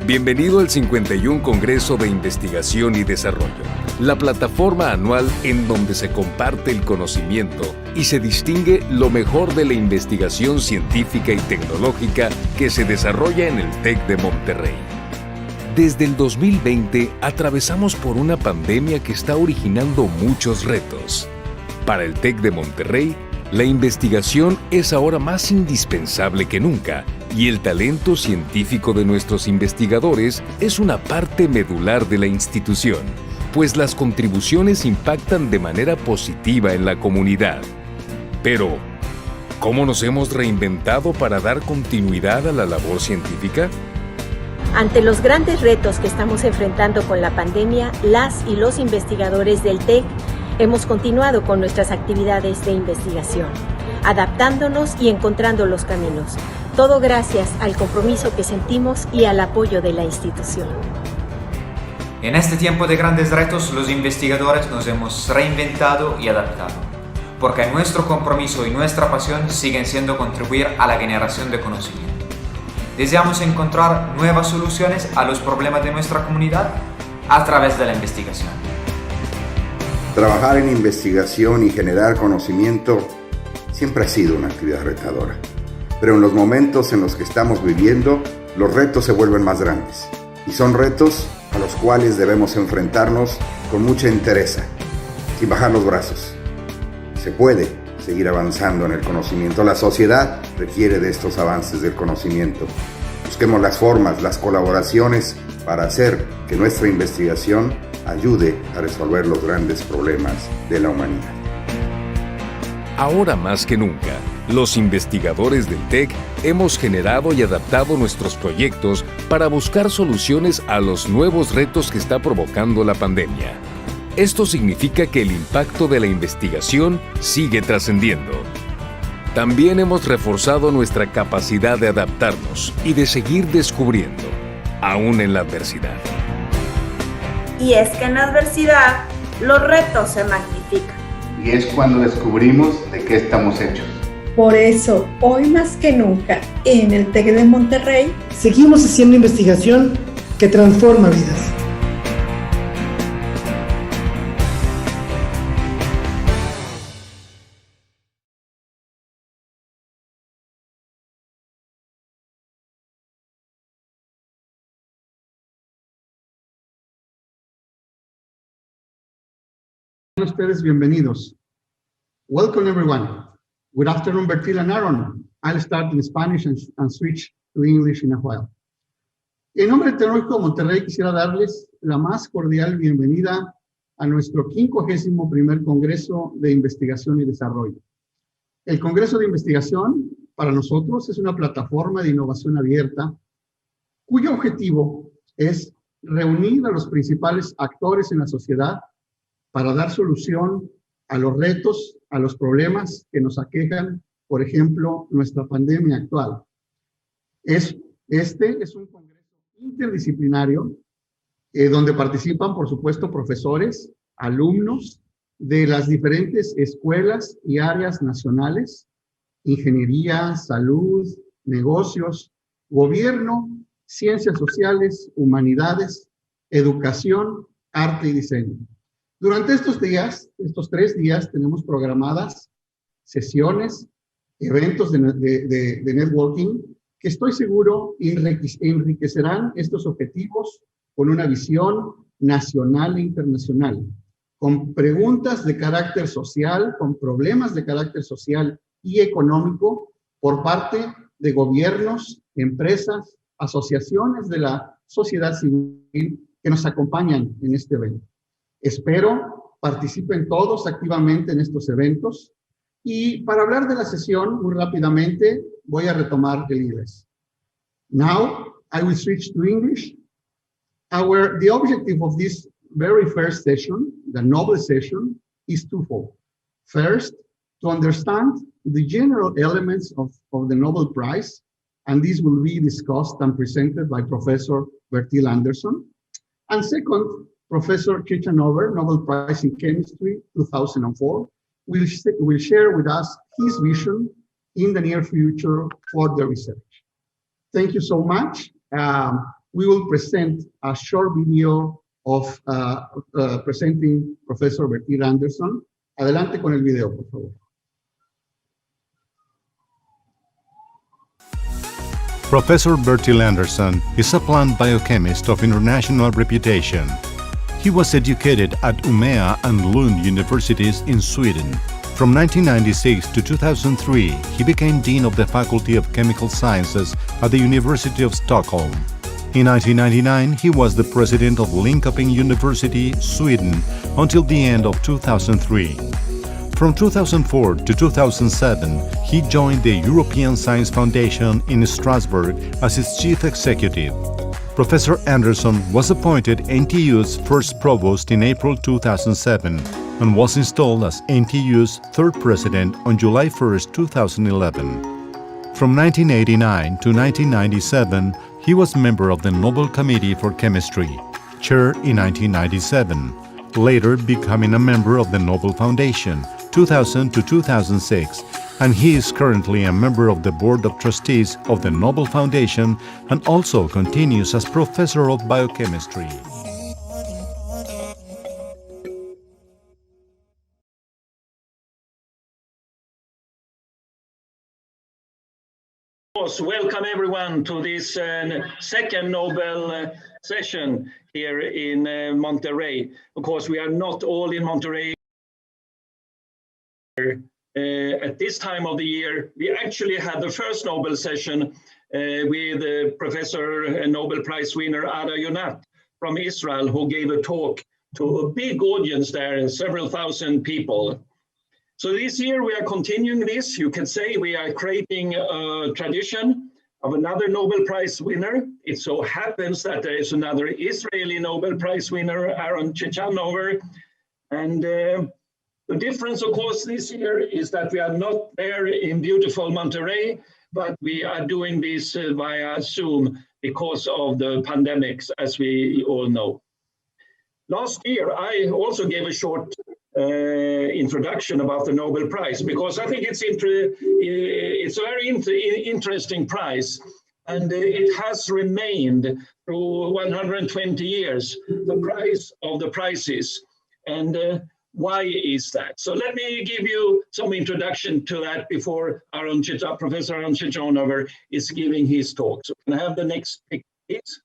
Bienvenido al 51 Congreso de Investigación y Desarrollo, la plataforma anual en donde se comparte el conocimiento y se distingue lo mejor de la investigación científica y tecnológica que se desarrolla en el TEC de Monterrey. Desde el 2020 atravesamos por una pandemia que está originando muchos retos. Para el TEC de Monterrey, la investigación es ahora más indispensable que nunca y el talento científico de nuestros investigadores es una parte medular de la institución, pues las contribuciones impactan de manera positiva en la comunidad. Pero, ¿cómo nos hemos reinventado para dar continuidad a la labor científica? Ante los grandes retos que estamos enfrentando con la pandemia, las y los investigadores del TEC hemos continuado con nuestras actividades de investigación, adaptándonos y encontrando los caminos. Todo gracias al compromiso que sentimos y al apoyo de la institución. En este tiempo de grandes retos, los investigadores nos hemos reinventado y adaptado, porque nuestro compromiso y nuestra pasión siguen siendo contribuir a la generación de conocimiento. Deseamos encontrar nuevas soluciones a los problemas de nuestra comunidad a través de la investigación. Trabajar en investigación y generar conocimiento siempre ha sido una actividad retadora. Pero en los momentos en los que estamos viviendo, los retos se vuelven más grandes. Y son retos a los cuales debemos enfrentarnos con mucha entereza, sin bajar los brazos. Se puede seguir avanzando en el conocimiento. La sociedad requiere de estos avances del conocimiento. Busquemos las formas, las colaboraciones para hacer que nuestra investigación ayude a resolver los grandes problemas de la humanidad. Ahora más que nunca, los investigadores del TEC hemos generado y adaptado nuestros proyectos para buscar soluciones a los nuevos retos que está provocando la pandemia. Esto significa que el impacto de la investigación sigue trascendiendo. También hemos reforzado nuestra capacidad de adaptarnos y de seguir descubriendo, aún en la adversidad. Y es que en la adversidad los retos se magnifican. Y es cuando descubrimos de qué estamos hechos. Por eso, hoy más que nunca, en el TEC de Monterrey, seguimos haciendo investigación que transforma vidas. Ustedes bienvenidos. Welcome everyone. Good afternoon, Bertil and Aaron. I'll start in Spanish and switch to English in a while. En nombre del Tecnológico de Monterrey quisiera darles la más cordial bienvenida a nuestro 51º Congreso de Investigación y Desarrollo. El Congreso de Investigación para nosotros es una plataforma de innovación abierta cuyo objetivo es reunir a los principales actores en la sociedad para dar solución a los retos, a los problemas que nos aquejan, por ejemplo, nuestra pandemia actual. Este es un congreso interdisciplinario donde participan, por supuesto, profesores, alumnos de las diferentes escuelas y áreas nacionales, ingeniería, salud, negocios, gobierno, ciencias sociales, humanidades, educación, arte y diseño. Durante estos 3 días, tenemos programadas sesiones, eventos de networking que estoy seguro enriquecerán estos objetivos con una visión nacional e internacional, con preguntas de carácter social, con problemas de carácter social y económico por parte de gobiernos, empresas, asociaciones de la sociedad civil que nos acompañan en este evento. Espero participen todos activamente en estos eventos. Y para hablar de la sesión, muy rápidamente, voy a retomar el inglés. Now, I will switch to English. The objective of this very first session, the Nobel session, is twofold. First, to understand the general elements of the Nobel Prize, and this will be discussed and presented by Professor Bertil Anderson. And second, Professor Ciechanover, Nobel Prize in Chemistry, 2004, will share with us his vision in the near future for the research. Thank you so much. we will present a short video of presenting Professor Bertil Anderson. Adelante con el video, por favor. Professor Bertil Anderson is a plant biochemist of international reputation. He was educated at Umeå and Lund universities in Sweden. From 1996 to 2003, he became Dean of the Faculty of Chemical Sciences at the University of Stockholm. In 1999, he was the president of Linköping University, Sweden, until the end of 2003. From 2004 to 2007, he joined the European Science Foundation in Strasbourg as its chief executive. Professor Anderson was appointed NTU's first provost in April 2007 and was installed as NTU's third president on July 1, 2011. From 1989 to 1997, he was member of the Nobel Committee for Chemistry, chair in 1997, later becoming a member of the Nobel Foundation, 2000 to 2006, and he is currently a member of the Board of Trustees of the Nobel Foundation and also continues as Professor of Biochemistry. Welcome everyone to this second Nobel session here in Monterrey. Of course, we are not all in Monterrey. At this time of the year, we actually had the first Nobel session with Professor and Nobel Prize winner Ada Younat from Israel, who gave a talk to a big audience there, several thousand people. So this year we are continuing this. You can say we are creating a tradition of another Nobel Prize winner. It so happens that there is another Israeli Nobel Prize winner, Aaron Ciechanover. And the difference, of course, this year is that we are not there in beautiful Monterrey, but we are doing this via Zoom because of the pandemics, as we all know. Last year, I also gave a short introduction about the Nobel Prize, because I think it's a very interesting prize, and it has remained through 120 years the prize of the prizes. And why is that? So let me give you some introduction to that before Professor Aaron Ciechanover is giving his talk. So can I have the next picture, please?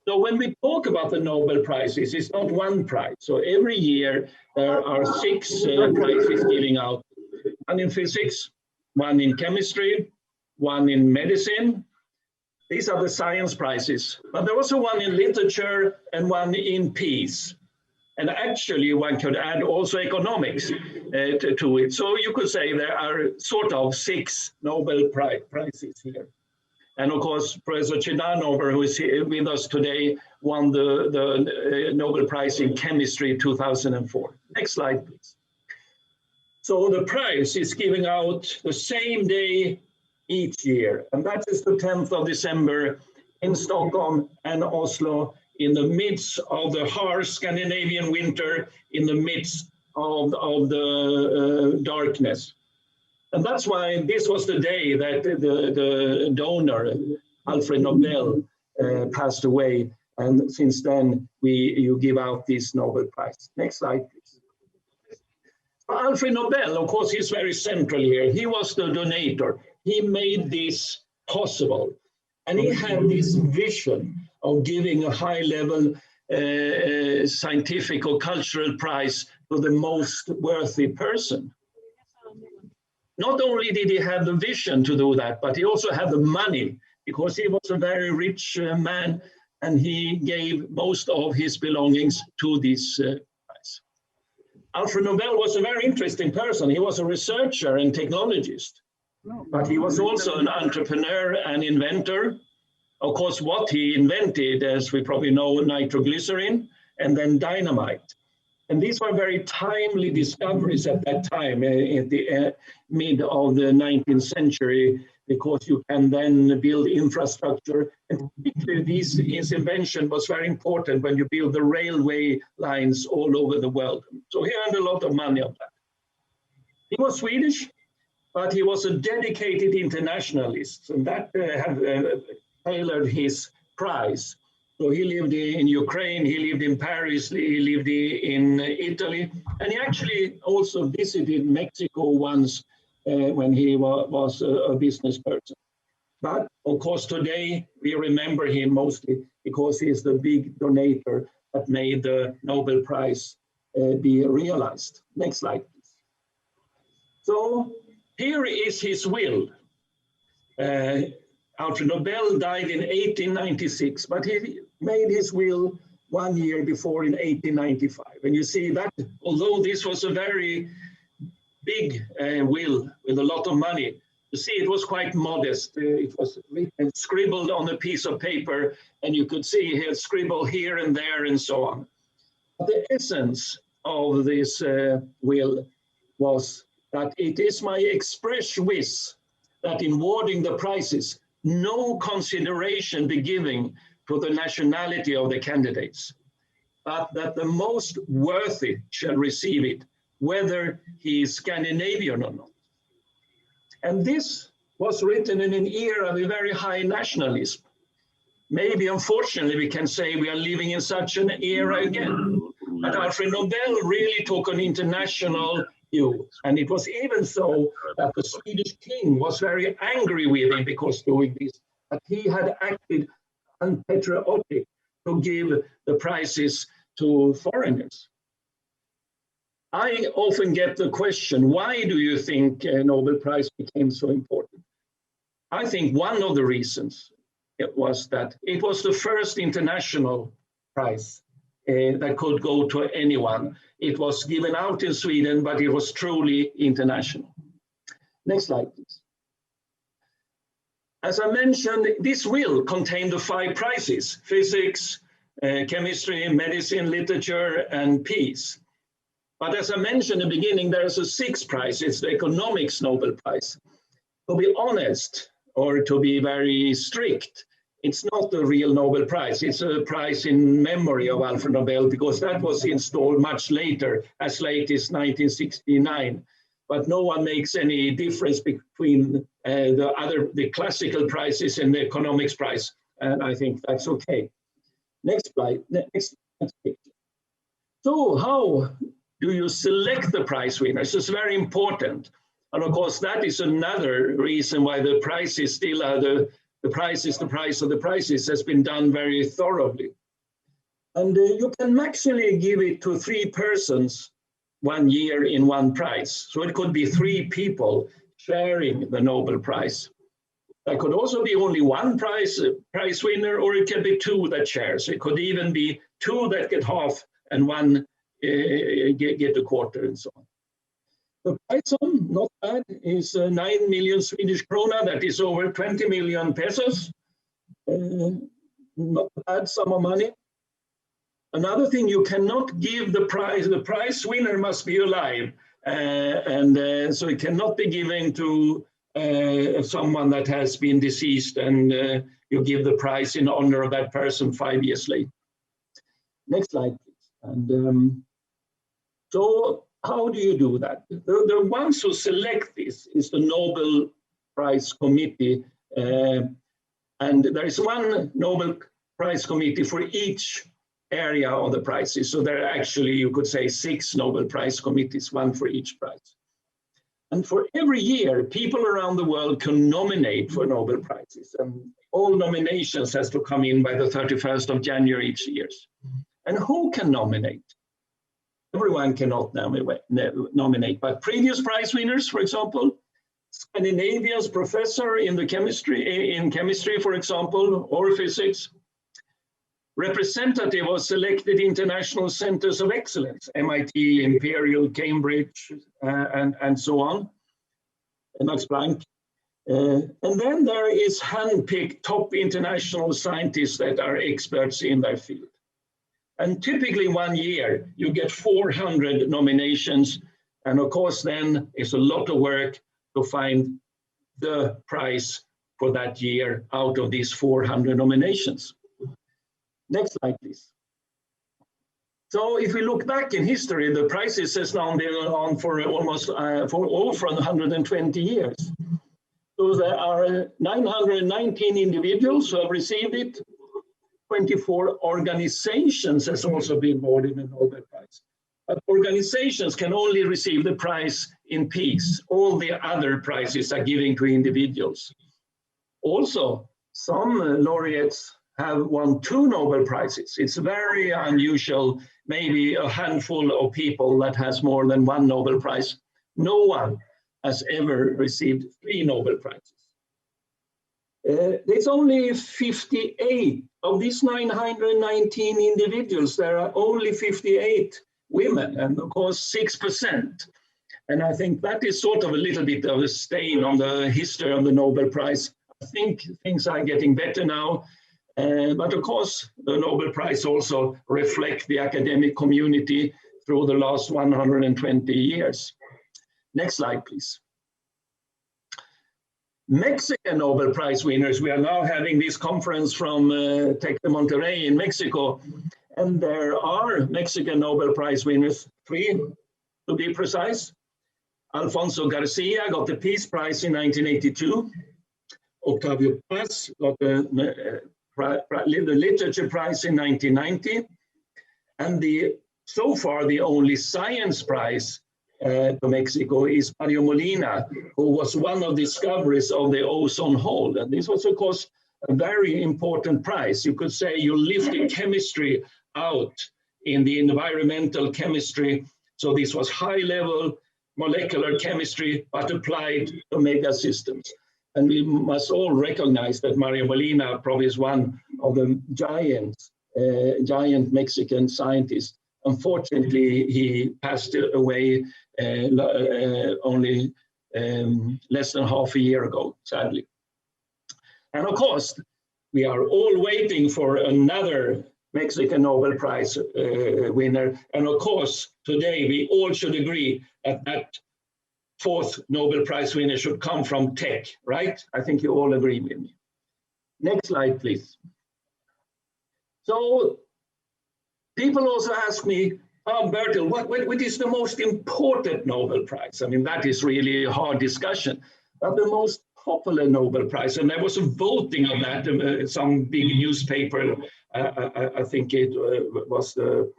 So when we talk about the Nobel Prizes, it's not one prize. So every year there are 6 prizes giving out. One in physics, one in chemistry, one in medicine. These are the science prizes. But there was also one in literature and one in peace. And actually one could add also economics to it. So you could say there are sort of 6 Nobel Prizes here. And of course, Professor Ciechanover, who is here with us today, won the Nobel Prize in Chemistry 2004. Next slide, please. So the prize is giving out the same day each year, and that is the 10th of December in Stockholm and Oslo, in the midst of the harsh Scandinavian winter, in the midst of the darkness. And that's why this was the day that the donor, Alfred Nobel, passed away. And since then, you give out this Nobel Prize. Next slide, please. Alfred Nobel, of course, he's very central here. He was the donator. He made this possible. And he had this vision of giving a high-level scientific or cultural prize to the most worthy person. Not only did he have the vision to do that, but he also had the money, because he was a very rich man, and he gave most of his belongings to this prize. Alfred Nobel was a very interesting person. He was a researcher and technologist, but he was also an entrepreneur and inventor. Of course, what he invented, as we probably know, nitroglycerin and then dynamite. And these were very timely discoveries at that time, at the mid of the 19th century, because you can then build infrastructure. And particularly his invention was very important when you build the railway lines all over the world. So he earned a lot of money on that. He was Swedish, but he was a dedicated internationalist, and that tailored his prize. So he lived in Ukraine, he lived in Paris, he lived in Italy, and he actually also visited Mexico once when he was a business person. But of course, today we remember him mostly because he's the big donator that made the Nobel Prize be realized. Next slide, please. So here is his will. Alfred Nobel died in 1896, but he made his will 1 year before in 1895. And you see that although this was a very big will with a lot of money, you see it was quite modest. It was written, scribbled on a piece of paper, and you could see he had scribbled here and there and so on. But the essence of this will was that it is my express wish that in awarding the prizes, no consideration be given to the nationality of the candidates, but that the most worthy shall receive it, whether he is Scandinavian or not. And this was written in an era of a very high nationalism. Maybe, unfortunately, we can say we are living in such an era again. But Alfred Nobel really took an international view. And it was even so that the Swedish king was very angry with him because doing this, that he had acted unpatriotic to give the prizes to foreigners. I often get the question, why do you think a Nobel Prize became so important? I think one of the reasons it was that it was the first international prize that could go to anyone. It was given out in Sweden, but it was truly international. Next slide, please. As I mentioned, this will contain the 5 prizes: physics, chemistry, medicine, literature, and peace. But as I mentioned in the beginning, there's a 6th prize. It's the economics Nobel Prize. To be honest, or to be very strict, it's not the real Nobel Prize. It's a prize in memory of Alfred Nobel because that was installed much later, as late as 1969. But no one makes any difference between the classical prizes and the economics prize. And I think that's okay. Next slide. Next picture. So how do you select the prize winners? It's very important. And of course, that is another reason why the prizes still are the prize is the price of the prizes has been done very thoroughly. And you can actually give it to 3 persons 1 year in 1 prize. So it could be 3 people sharing the Nobel Prize. There could also be only 1 prize winner, or it can be 2 that shares. It could even be 2 that get half and 1 get a quarter and so on. The prize sum, not bad, is 9 million Swedish krona. That is over 20 million pesos. Not a bad sum of money. Another thing, you cannot give the prize winner must be alive. So it cannot be given to someone that has been deceased and you give the prize in honor of that person 5 years later. Next slide, please. And so how do you do that? The ones who select this is the Nobel Prize Committee. And there is 1 Nobel Prize Committee for each area of the prizes. So there are actually, you could say, 6 Nobel Prize Committees, 1 for each prize. And for every year, people around the world can nominate for Nobel Prizes. And all nominations has to come in by the 31st of January each year. And who can nominate? Everyone cannot nominate, but previous prize winners, for example, Scandinavia's professor in chemistry, for example, or physics. Representative of selected international centers of excellence, MIT, Imperial, Cambridge, and so on, and Max Planck. And then there is handpicked top international scientists that are experts in their field. And typically 1 year, you get 400 nominations. And of course, then it's a lot of work to find the prize for that year out of these 400 nominations. Next slide, please. So if we look back in history, the prizes has now been on for almost for over 120 years. So there are 919 individuals who have received it, 24 organizations has also been awarded a Nobel Prize. But organizations can only receive the prize in peace. All the other prizes are given to individuals. Also, some laureates have won 2 Nobel Prizes. It's very unusual, maybe a handful of people that has more than 1 Nobel Prize. No one has ever received 3 Nobel Prizes. There's only 58 of these 919 individuals. There are only 58 women, and of course 6%. And I think that is sort of a little bit of a stain on the history of the Nobel Prize. I think things are getting better now, but of course the Nobel Prize also reflects the academic community through the last 120 years. Next slide, please. Mexican Nobel Prize winners. We are now having this conference from Tec de Monterrey in Mexico, and there are Mexican Nobel Prize winners, 3 to be precise. Alfonso Garcia got the Peace Prize in 1982. Octavio Paz got the Literature Prize in 1990. And so far the only science prize to Mexico is Mario Molina, who was one of the discoveries of the ozone hole. And this was, of course, a very important prize. You could say you lifted chemistry out in the environmental chemistry. So this was high-level molecular chemistry, but applied to megasystems. And we must all recognize that Mario Molina probably is one of the giant Mexican scientists. Unfortunately, he passed away only less than half a year ago, sadly. And of course, we are all waiting for another Mexican Nobel Prize winner. And of course, today we all should agree that that 4th Nobel Prize winner should come from tech, right? I think you all agree with me. Next slide, please. So people also ask me, oh, Bertil, what is the most important Nobel Prize? I mean, that is really a hard discussion. But the most popular Nobel Prize, and there was a voting on that, some big newspaper, I think it was the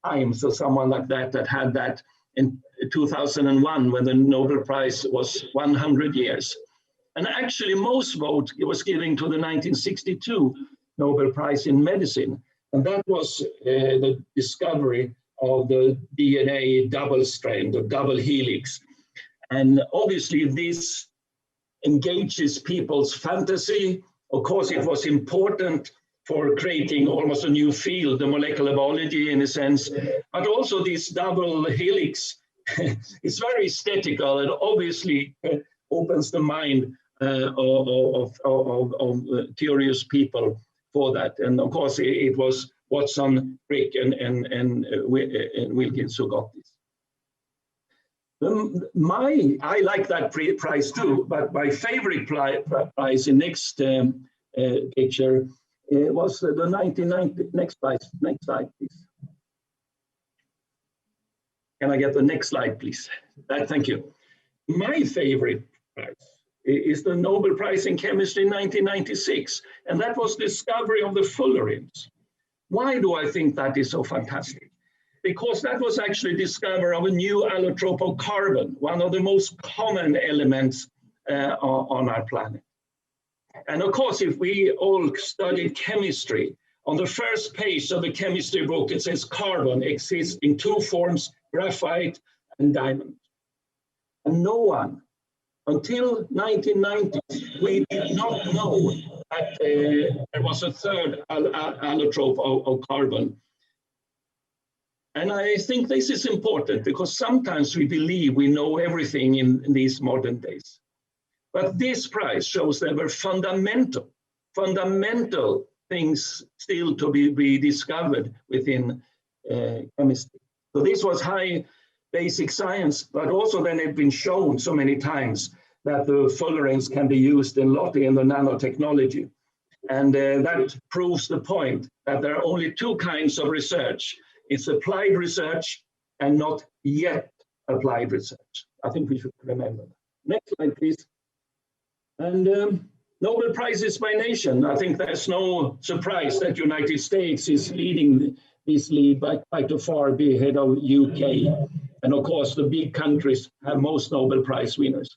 Times or someone like that, that had that in 2001 when the Nobel Prize was 100 years. And actually most vote was given to the 1962 Nobel Prize in Medicine. And that was the discovery of the DNA double strand, the double helix. And obviously this engages people's fantasy. Of course, it was important for creating almost a new field, the molecular biology in a sense, but also this double helix is very aesthetical and obviously opens the mind of curious people for that. And of course, it was Watson, Crick, and Wilkins who got this. I like that prize too, but my favorite prize in next picture was the 1990, next slide, please. Can I get the next slide, please? Thank you. My favorite prize is the Nobel Prize in Chemistry in 1996, and that was discovery of the Fullerenes. Why do I think that is so fantastic? Because that was actually discovery of a new allotrope of carbon, one of the most common elements on our planet. And of course, if we all studied chemistry, on the first page of the chemistry book, it says carbon exists in 2 forms, graphite and diamond. And no one, until 1990, we did not know that there was a third allotrope of carbon. And I think this is important because sometimes we believe we know everything in these modern days. But this prize shows there were fundamental things still to be discovered within chemistry. So this was high basic science, but also then it's been shown so many times that the fullerenes can be used a lot in the nanotechnology. And that proves the point that there are only 2 kinds of research. It's applied research and not yet applied research. I think we should remember that. Next slide, please. And Nobel Prizes by nation. I think there's no surprise that United States is leading this lead by quite a far ahead of UK. And of course, the big countries have most Nobel Prize winners.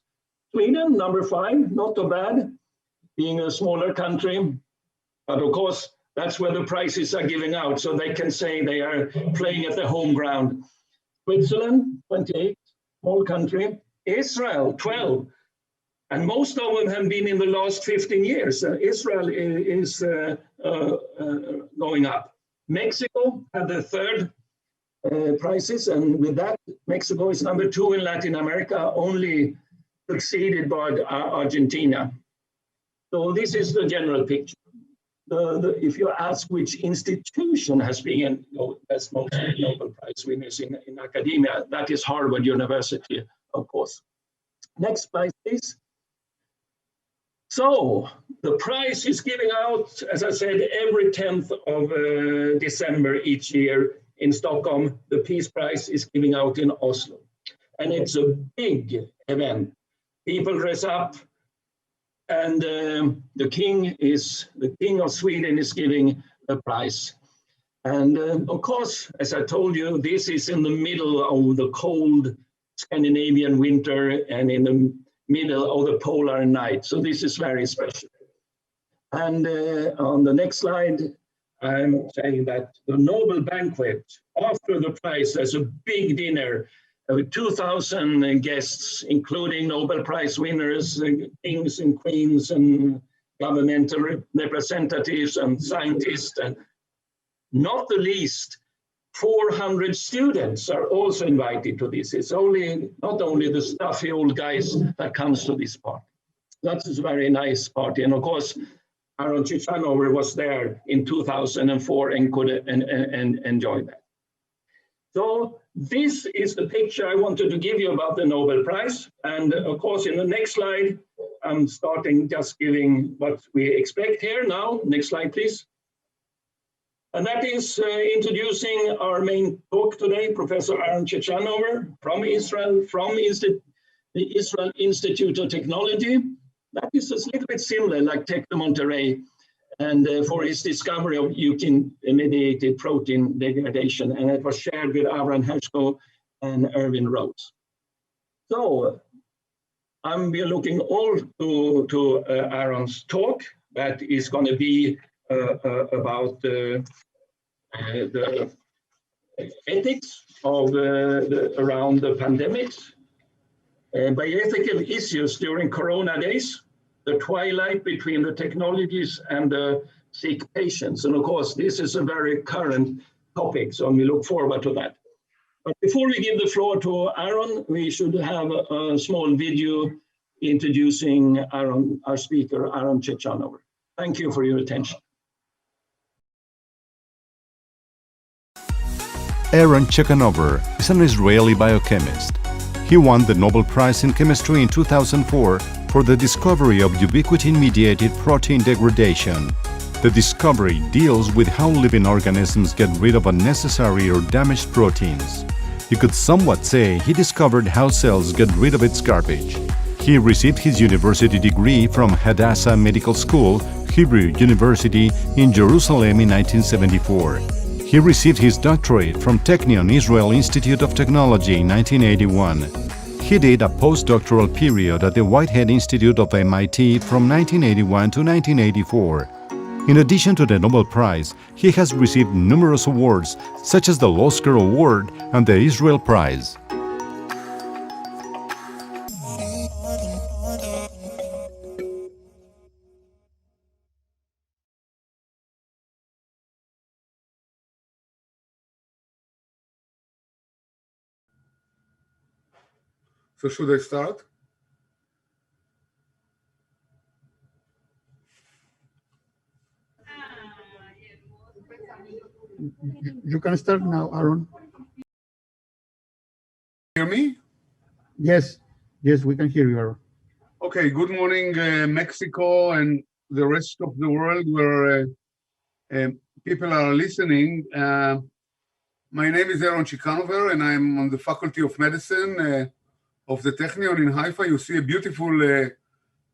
Sweden, number 5, not too bad, being a smaller country. But of course, that's where the prizes are given out, so they can say they are playing at the home ground. Switzerland, 28, small country. Israel, 12. And most of them have been in the last 15 years. Israel is going up. Mexico had the 3rd prizes, and with that, Mexico is number 2 in Latin America, only succeeded by Argentina. So this is the general picture. If you ask which institution has been as most Nobel Prize winners in academia, that is Harvard University, of course. Next slide, please. So the prize is giving out, as I said, every 10th of December each year in Stockholm. The Peace Prize is giving out in Oslo. And it's a big event. People dress up, and the king of Sweden is giving a prize. And of course, as I told you, this is in the middle of the cold Scandinavian winter and in the middle of the polar night. So this is very special. And on the next slide, I'm saying that the Nobel banquet, after the prize, there's a big dinner with 2,000 guests, including Nobel Prize winners, kings and queens and governmental representatives and scientists, and not the least, 400 students are also invited to this. It's not only the stuffy old guys that comes to this party. That's a very nice party. And of course, Aaron Ciechanover was there in 2004 and could enjoy that. So this is the picture I wanted to give you about the Nobel Prize. And of course, in the next slide, I'm starting just giving what we expect here now. Next slide, please. And that is introducing our main talk today, Professor Aaron Ciechanover from Israel, from the Israel Institute of Technology. That is a little bit similar like Tech Monterrey, and for his discovery of eukin-mediated protein degradation. And it was shared with Avram Hershko and Erwin Rhodes. So I'm looking all to Aaron's talk that is going to be about the ethics of around the pandemics, bioethical issues during Corona days, the twilight between the technologies and the sick patients. And of course, this is a very current topic, so we look forward to that. But before we give the floor to Aaron, we should have a small video introducing our speaker, Aaron Ciechanover. Thank you for your attention. Aaron Chuckenover is an Israeli biochemist. He won the Nobel Prize in Chemistry in 2004 for the discovery of ubiquitin-mediated protein degradation. The discovery deals with how living organisms get rid of unnecessary or damaged proteins. You could somewhat say he discovered how cells get rid of its garbage. He received his university degree from Hadassah Medical School, Hebrew University in Jerusalem in 1974. He received his doctorate from Technion Israel Institute of Technology in 1981. He did a postdoctoral period at the Whitehead Institute of MIT from 1981 to 1984. In addition to the Nobel Prize, he has received numerous awards, such as the Oscar Award and the Israel Prize. So should I start? You can start now, Aaron. Hear me? Yes, we can hear you, Aaron. Okay, good morning, Mexico and the rest of the world where people are listening. My name is Aaron Ciechanover, and I'm on the Faculty of Medicine of the Technion in Haifa. You see a beautiful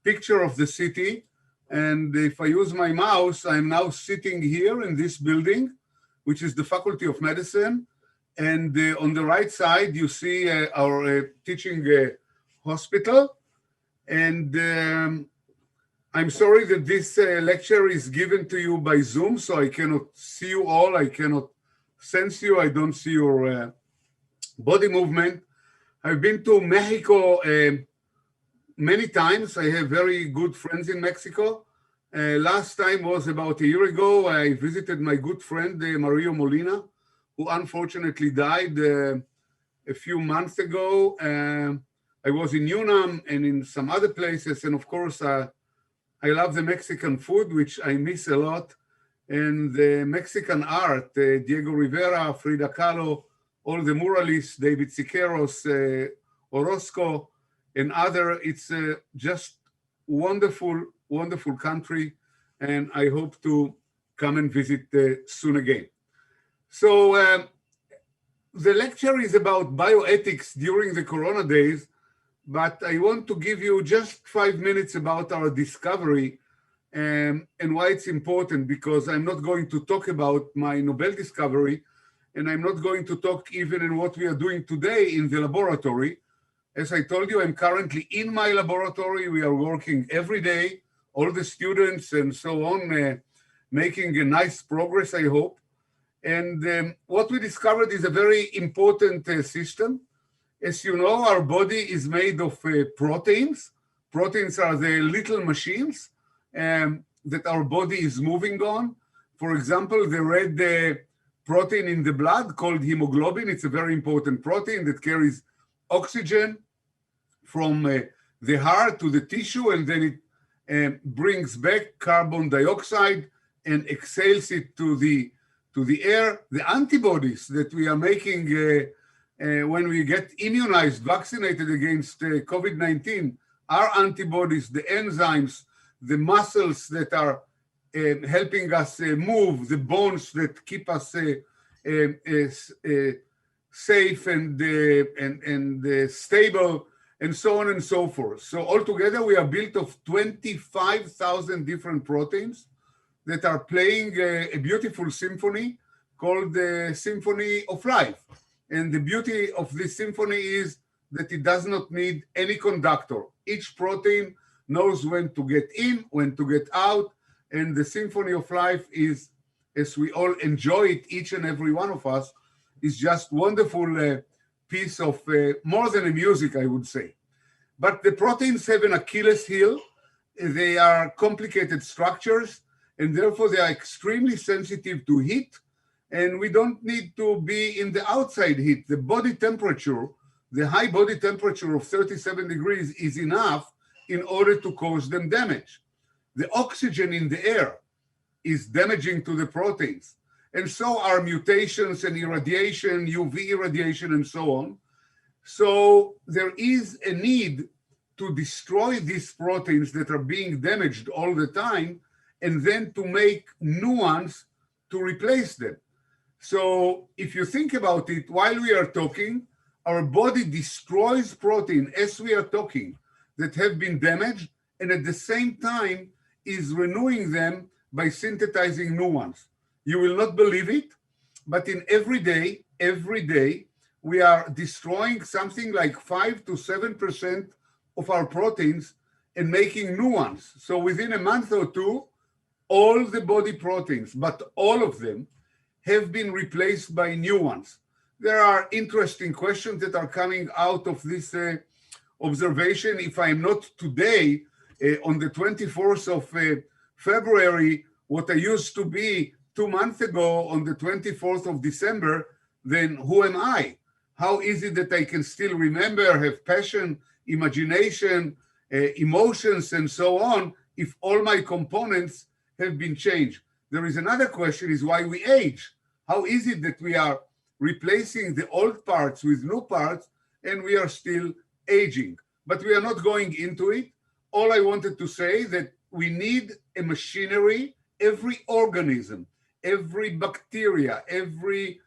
picture of the city. And if I use my mouse, I'm now sitting here in this building, which is the Faculty of Medicine. And on the right side, you see our teaching hospital. And I'm sorry that this lecture is given to you by Zoom, so I cannot see you all. I cannot sense you. I don't see your body movement. I've been to Mexico many times. I have very good friends in Mexico. Last time was about a year ago. I visited my good friend, Mario Molina, who unfortunately died a few months ago. I was in Yunnan and in some other places. And of course, I love the Mexican food, which I miss a lot. And the Mexican art, Diego Rivera, Frida Kahlo, all the muralists, David Siqueiros, Orozco, and other. It's just wonderful, wonderful country. And I hope to come and visit soon again. So the lecture is about bioethics during the Corona days, but I want to give you just 5 minutes about our discovery and why it's important, because I'm not going to talk about my Nobel discovery, and I'm not going to talk even in what we are doing today in the laboratory. As I told you, I'm currently in my laboratory. We are working every day, all the students and so on, making a nice progress, I hope. And what we discovered is a very important system. As you know, our body is made of proteins. Proteins are the little machines that our body is moving on. For example, the red protein in the blood called hemoglobin. It's a very important protein that carries oxygen from the heart to the tissue, and then it brings back carbon dioxide and exhales it to the air. The antibodies that we are making when we get immunized, vaccinated against COVID-19, are antibodies, the enzymes, the muscles that are helping us move, the bones that keep us safe and stable, and so on and so forth. So altogether, we are built of 25,000 different proteins that are playing a beautiful symphony called the Symphony of Life. And the beauty of this symphony is that it does not need any conductor. Each protein knows when to get in, when to get out, and the Symphony of Life is, as we all enjoy it, each and every one of us, is just wonderful piece of more than a music, I would say. But the proteins have an Achilles heel. They are complicated structures, and therefore they are extremely sensitive to heat, and we don't need to be in the outside heat. The body temperature, the high body temperature of 37 degrees is enough in order to cause them damage. The oxygen in the air is damaging to the proteins. And so are mutations and irradiation, UV irradiation, and so on. So there is a need to destroy these proteins that are being damaged all the time, and then to make new ones to replace them. So if you think about it, while we are talking, our body destroys protein as we are talking that have been damaged, and at the same time is renewing them by synthesizing new ones. You will not believe it, but in every day, we are destroying something like 5 to 7% of our proteins and making new ones. So within a month or two, all the body proteins, but all of them, have been replaced by new ones. There are interesting questions that are coming out of this observation. If I'm not today, on the 24th of February, what I used to be 2 months ago on the 24th of December, then who am I? How is it that I can still remember, have passion, imagination, emotions, and so on, if all my components have been changed? There is another question, is why we age. How is it that we are replacing the old parts with new parts and we are still aging? But we are not going into it. All I wanted to say that we need a machinery. Every organism, every bacteria, every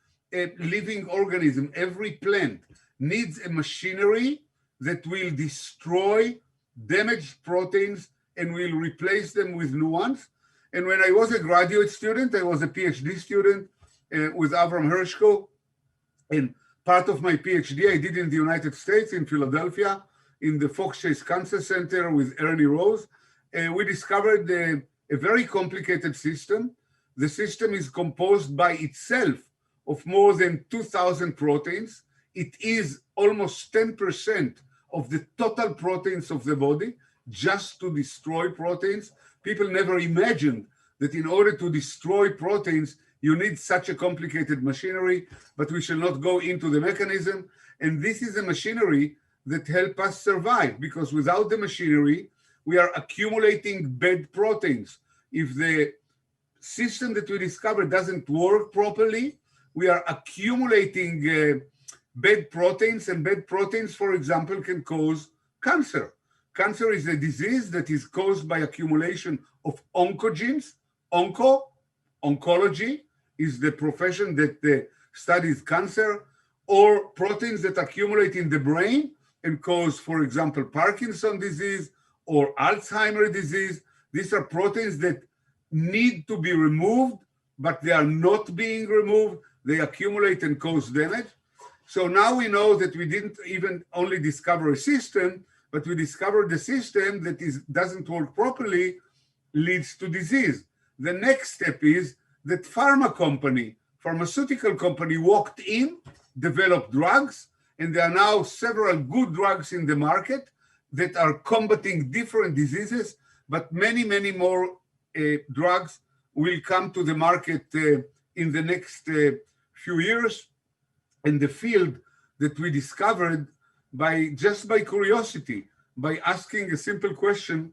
living organism, every plant needs a machinery that will destroy damaged proteins and we'll replace them with new ones. And when I was a graduate student, I was a PhD student with Avram Hershko. And part of my PhD I did in the United States, in Philadelphia, in the Fox Chase Cancer Center with Ernie Rose. We discovered a very complicated system. The system is composed by itself of more than 2,000 proteins. It is almost 10% of the total proteins of the body, just to destroy proteins. People never imagined that in order to destroy proteins, you need such a complicated machinery, but we shall not go into the mechanism. And this is a machinery that helps us survive, because without the machinery, we are accumulating bad proteins. If the system that we discovered doesn't work properly, we are accumulating bad proteins, and bad proteins, for example, can cause cancer. Cancer is a disease that is caused by accumulation of oncogenes. Oncology is the profession that studies cancer, or proteins that accumulate in the brain and cause, for example, Parkinson's disease or Alzheimer's disease. These are proteins that need to be removed, but they are not being removed. They accumulate and cause damage. So now we know that we didn't even only discover a system, but we discovered a system that doesn't work properly, leads to disease. The next step is that pharmaceutical company walked in, developed drugs, and there are now several good drugs in the market that are combating different diseases, but many, many more drugs will come to the market in the next few years. And the field that we discovered just by curiosity, by asking a simple question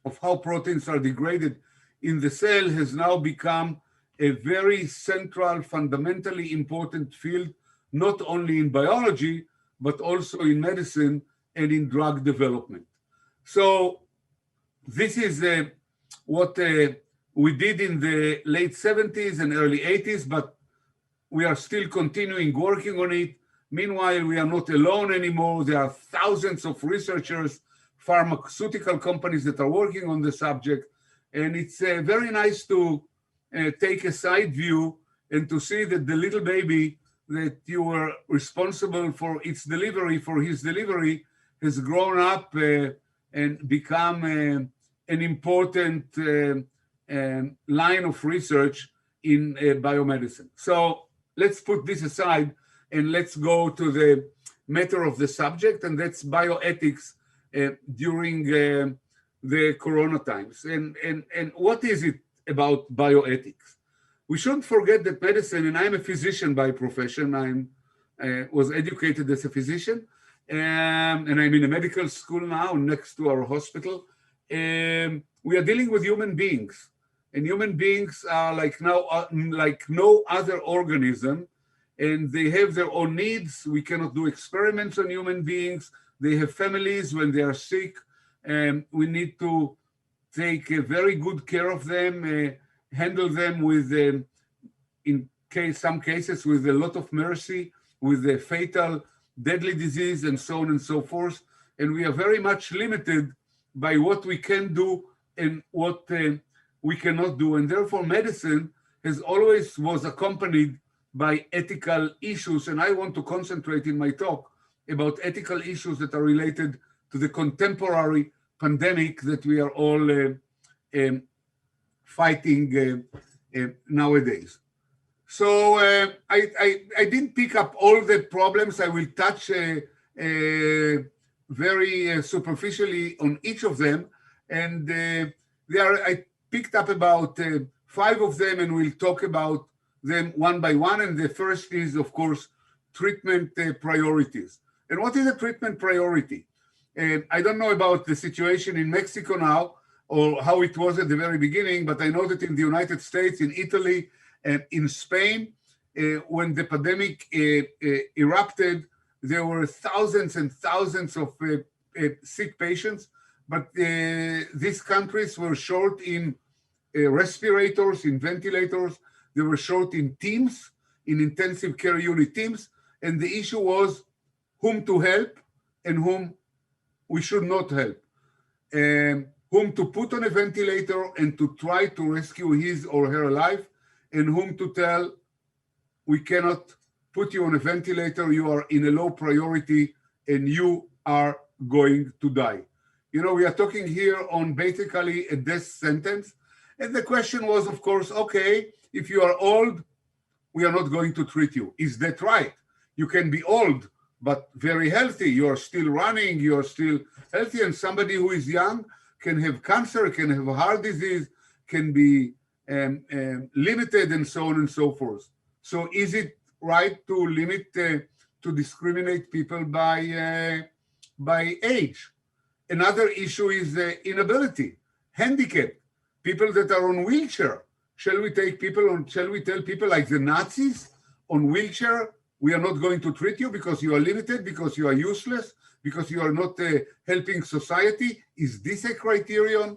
of how proteins are degraded in the cell, has now become a very central, fundamentally important field, not only in biology, but also in medicine and in drug development. So this is what we did in the late 70s and early 80s, but we are still continuing working on it. Meanwhile, we are not alone anymore. There are thousands of researchers, pharmaceutical companies that are working on the subject. And it's very nice to take a side view and to see that the little baby that you were responsible for his delivery, has grown up and become an important line of research in biomedicine. So let's put this aside and let's go to the matter of the subject, and that's bioethics during the corona times. And what is it about bioethics? We shouldn't forget that medicine, and I'm a physician by profession, I was educated as a physician, and I'm in a medical school now next to our hospital. We are dealing with human beings, and human beings are like no other organism, and they have their own needs. We cannot do experiments on human beings. They have families when they are sick, and we need to take very good care of them, handle them with, some cases, with a lot of mercy, with a fatal, deadly disease, and so on and so forth. And we are very much limited by what we can do and what we cannot do. And therefore, medicine has always was accompanied by ethical issues. And I want to concentrate in my talk about ethical issues that are related to the contemporary pandemic that we are all fighting nowadays. So I didn't pick up all the problems. I will touch very superficially on each of them. And I picked up about 5 of them, and we'll talk about them one by one. And the first is, of course, treatment priorities. And what is a treatment priority? I don't know about the situation in Mexico now or how it was at the very beginning, but I know that in the United States, in Italy, and in Spain, when the pandemic erupted, there were thousands and thousands of sick patients, but these countries were short in respirators, in ventilators. They were short in teams, in intensive care unit teams. And the issue was whom to help and whom we should not help. whom to put on a ventilator and to try to rescue his or her life, and whom to tell, we cannot put you on a ventilator, you are in a low priority and you are going to die. You know, we are talking here on basically a death sentence. And the question was, of course, okay, if you are old, we are not going to treat you. Is that right? You can be old, but very healthy. You are still running, you are still healthy. And somebody who is young can have cancer, can have a heart disease, can be limited, and so on and so forth. So is it right to limit, to discriminate people by age? Another issue is inability, handicap, people that are on wheelchair. Shall we tell people like the Nazis on wheelchair, we are not going to treat you because you are limited, because you are useless, because you are not helping society? Is this a criterion?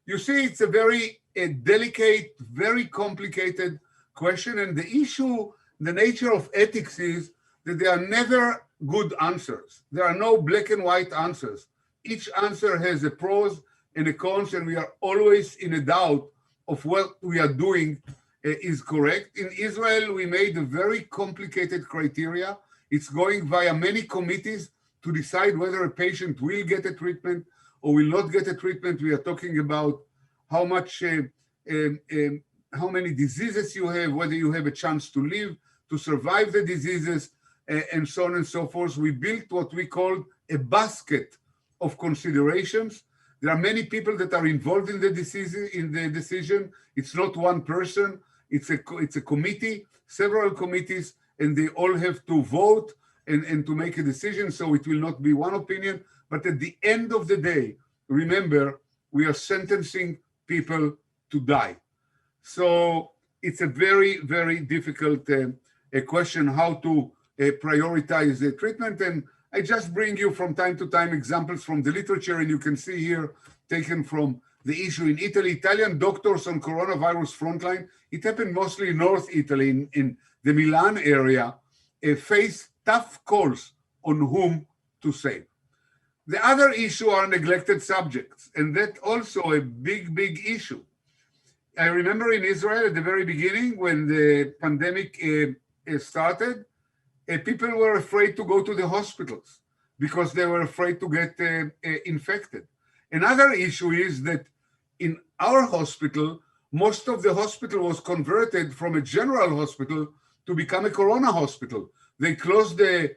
You see, it's a very delicate, very complicated question. And the issue, the nature of ethics is that there are never good answers. There are no black and white answers. Each answer has a pros and a cons, and we are always in a doubt of what we are doing is correct. In Israel, we made a very complicated criteria. It's going via many committees to decide whether a patient will get a treatment or will not get a treatment. We are talking about how much, how many diseases you have, whether you have a chance to live, to survive the diseases, and so on and so forth. We built what we call a basket of considerations. There are many people that are involved in the decision. It's not one person. It's a committee, several committees, and they all have to vote and to make a decision. So it will not be one opinion. But at the end of the day, remember, we are sentencing people to die. So it's a very, very difficult question how to prioritize the treatment. And I just bring you from time to time examples from the literature, and you can see here taken from the issue in Italy. Italian doctors on coronavirus frontline, it happened mostly in North Italy, in the Milan area, face tough calls on whom to save. The other issue are neglected subjects, and that also a big, big issue. I remember in Israel at the very beginning when the pandemic started, people were afraid to go to the hospitals because they were afraid to get infected. Another issue is that in our hospital, most of the hospital was converted from a general hospital to become a corona hospital. They closed the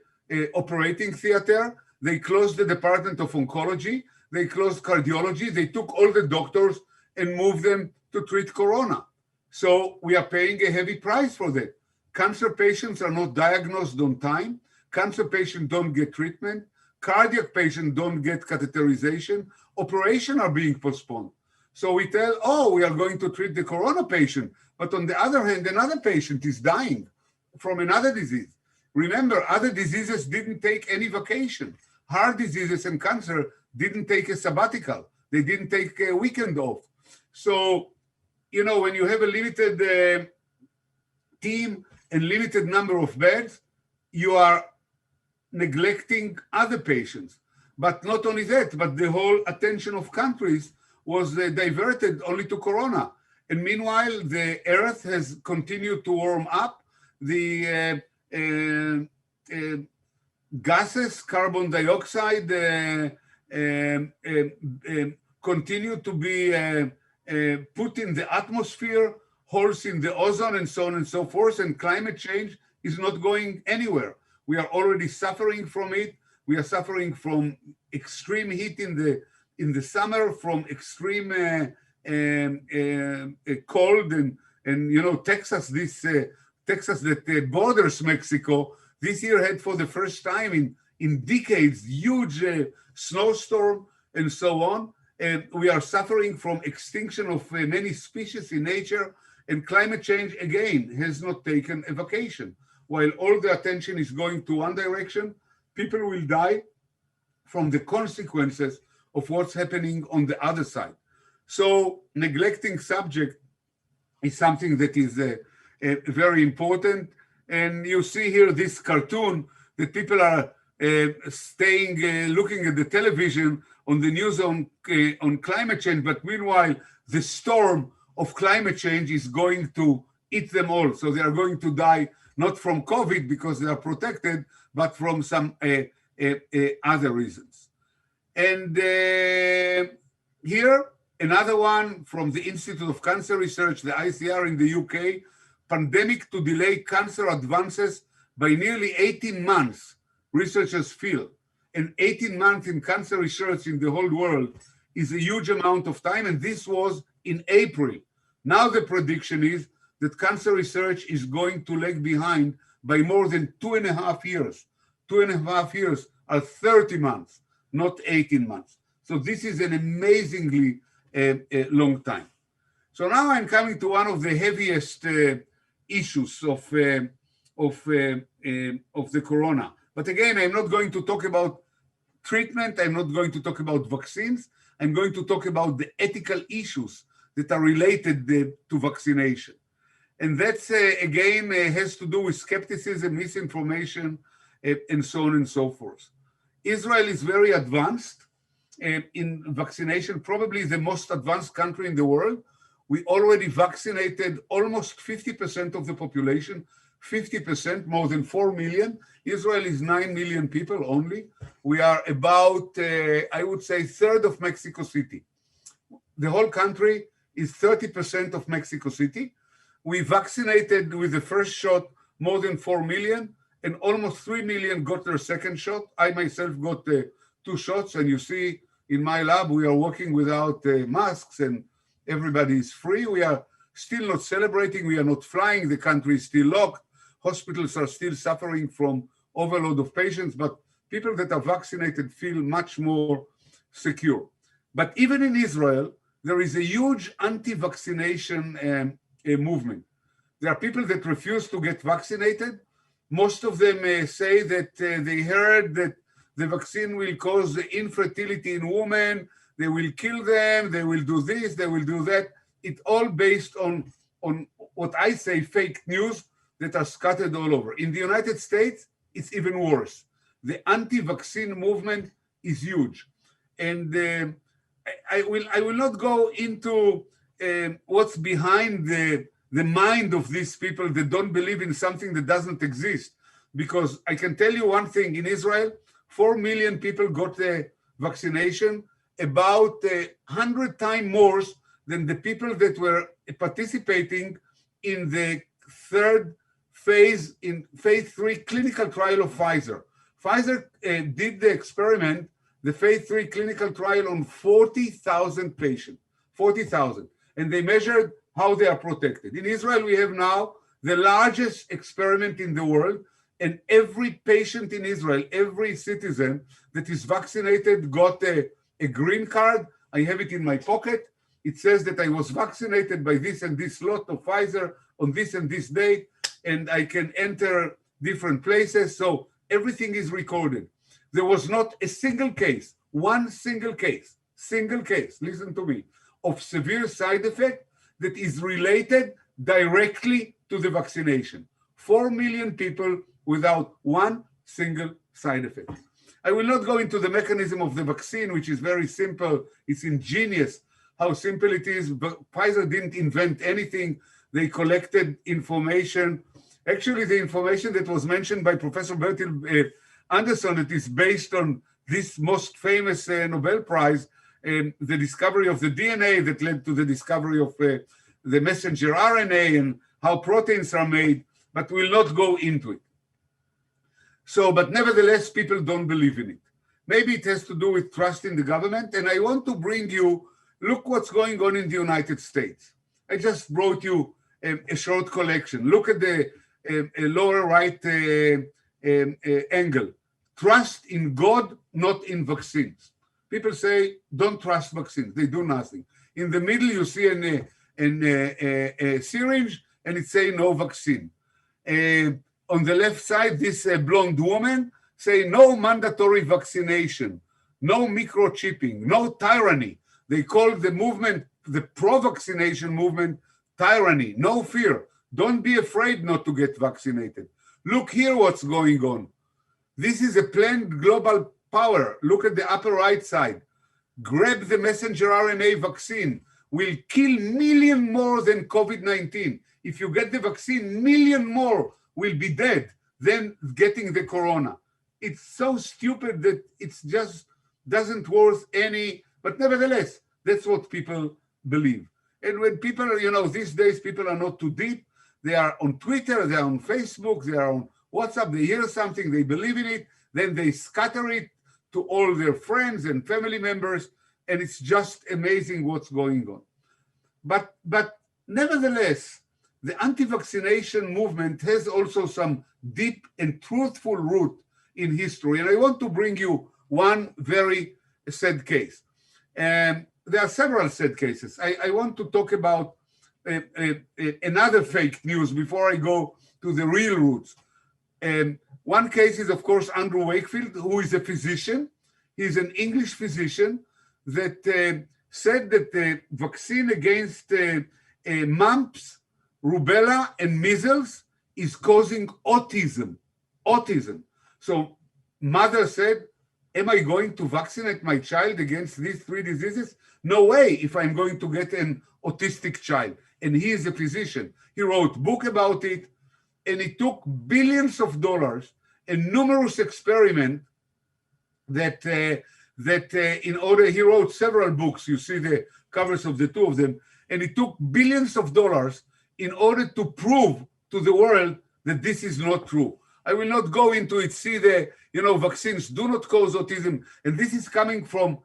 operating theater, they closed the department of oncology, they closed cardiology, they took all the doctors and moved them to treat corona. So we are paying a heavy price for that. Cancer patients are not diagnosed on time. Cancer patients don't get treatment. Cardiac patients don't get catheterization. Operations are being postponed. So we tell, oh, we are going to treat the corona patient. But on the other hand, another patient is dying from another disease. Remember, other diseases didn't take any vacation. Heart diseases and cancer didn't take a sabbatical. They didn't take a weekend off. So, you know, when you have a limited team and limited number of beds, you are neglecting other patients. But not only that, but the whole attention of countries was diverted only to corona. And meanwhile, the earth has continued to warm up. The gases, carbon dioxide, continue to be put in the atmosphere, holes in the ozone, and so on and so forth. And climate change is not going anywhere. We are already suffering from it. We are suffering from extreme heat in the summer, from extreme cold, and you know, Texas, Texas that borders Mexico, this year had for the first time in decades huge snowstorm and so on. And we are suffering from extinction of many species in nature, and climate change again has not taken a vacation. While all the attention is going to one direction, people will die from the consequences of what's happening on the other side. So neglecting subject is something that is very important. And you see here this cartoon that people are looking at the television on the news on climate change, but meanwhile, the storm of climate change is going to eat them all. So they are going to die, not from COVID because they are protected, but from some other reasons. And here, another one from the Institute of Cancer Research, the ICR in the UK, pandemic to delay cancer advances by nearly 18 months, researchers feel. And 18 months in cancer research in the whole world is a huge amount of time, and this was in April. Now the prediction is that cancer research is going to lag behind by more than 2.5 years. 2.5 years are 30 months, not 18 months. So this is an amazingly long time. So now I'm coming to one of the heaviest issues of the corona. But again, I'm not going to talk about treatment. I'm not going to talk about vaccines. I'm going to talk about the ethical issues that are related to vaccination. And that's, again, has to do with skepticism, misinformation, and so on and so forth. Israel is very advanced in vaccination, probably the most advanced country in the world. We already vaccinated almost 50% of the population, 50%, more than 4 million. Israel is 9 million people only. We are about, I would say, third of Mexico City. The whole country is 30% of Mexico City. We vaccinated with the first shot more than 4 million, and almost 3 million got their second shot. I myself got 2 shots, and you see in my lab, we are working without masks and everybody is free. We are still not celebrating. We are not flying. The country is still locked. Hospitals are still suffering from overload of patients, but people that are vaccinated feel much more secure. But even in Israel, there is a huge anti-vaccination movement. There are people that refuse to get vaccinated. Most of them say that they heard that the vaccine will cause infertility in women, they will kill them, they will do this, they will do that. It's all based on what I say fake news that are scattered all over. In the United States, it's even worse. The anti-vaccine movement is huge. And I will not go into what's behind the mind of these people that don't believe in something that doesn't exist. Because I can tell you one thing, in Israel, 4 million people got the vaccination, about 100 times more than the people that were participating in the third phase, in phase 3 clinical trial of Pfizer. Pfizer did the experiment, the phase 3 clinical trial on 40,000 patients, 40,000, and they measured how they are protected. In Israel, we have now the largest experiment in the world, and every patient in Israel, every citizen that is vaccinated got a green card. I have it in my pocket. It says that I was vaccinated by this and this lot of Pfizer on this and this date, and I can enter different places. So everything is recorded. There was not a single case, one single case, listen to me, of severe side effect that is related directly to the vaccination. 4 million people without one single side effect. I will not go into the mechanism of the vaccine, which is very simple. It's ingenious how simple it is. But Pfizer didn't invent anything. They collected information. Actually, the information that was mentioned by Professor Bertil Anderson, that is based on this most famous Nobel Prize, the discovery of the DNA that led to the discovery of the messenger RNA and how proteins are made, but we'll not go into it. So, but nevertheless, people don't believe in it. Maybe it has to do with trust in the government. And I want to bring you, look what's going on in the United States. I just brought you a short collection. Look at the lower right angle. Trust in God, not in vaccines. People say, don't trust vaccines. They do nothing. In the middle, you see a syringe, and it say no vaccine. On the left side, this blonde woman say no mandatory vaccination, no microchipping, no tyranny. They call the movement, the pro-vaccination movement, tyranny, no fear. Don't be afraid not to get vaccinated. Look here what's going on. This is a planned global power. Look at the upper right side. Grab the messenger RNA vaccine. Will kill million more than COVID-19. If you get the vaccine, million more will be dead than getting the corona. It's so stupid that it's just doesn't worth any, but nevertheless, that's what people believe. And when people are, you know, these days people are not too deep. They are on Twitter, they are on Facebook, they are on WhatsApp, they hear something, they believe in it, then they scatter it to all their friends and family members, and it's just amazing what's going on. But nevertheless, the anti-vaccination movement has also some deep and truthful root in history. And I want to bring you one very sad case. And there are several sad cases. I want to talk about another fake news before I go to the real roots. One case is, of course, Andrew Wakefield, who is a physician. He's an English physician that said that the vaccine against mumps, rubella, and measles is causing autism. Autism. So mother said, am I going to vaccinate my child against these three diseases? No way if I'm going to get an autistic child. And he is a physician. He wrote a book about it, and it took billions of dollars and numerous experiments that in order, he wrote several books. You see the covers of the two of them. And it took billions of dollars in order to prove to the world that this is not true. I will not go into it. See the, you know, vaccines do not cause autism. And this is coming from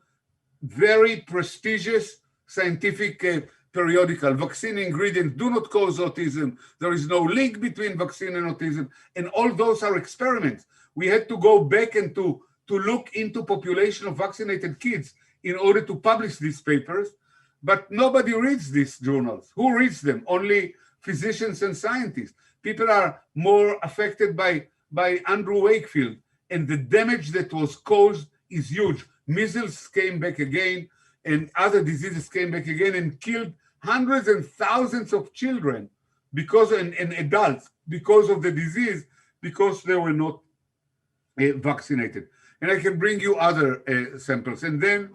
very prestigious scientific periodical. Vaccine ingredients do not cause autism. There is no link between vaccine and autism. And all those are experiments. We had to go back and to look into population of vaccinated kids in order to publish these papers. But nobody reads these journals. Who reads them? Only physicians and scientists. People are more affected by Andrew Wakefield, and the damage that was caused is huge. Measles came back again, and other diseases came back again and killed hundreds and thousands of children and adults because of the disease, because they were not vaccinated. And I can bring you other samples. And then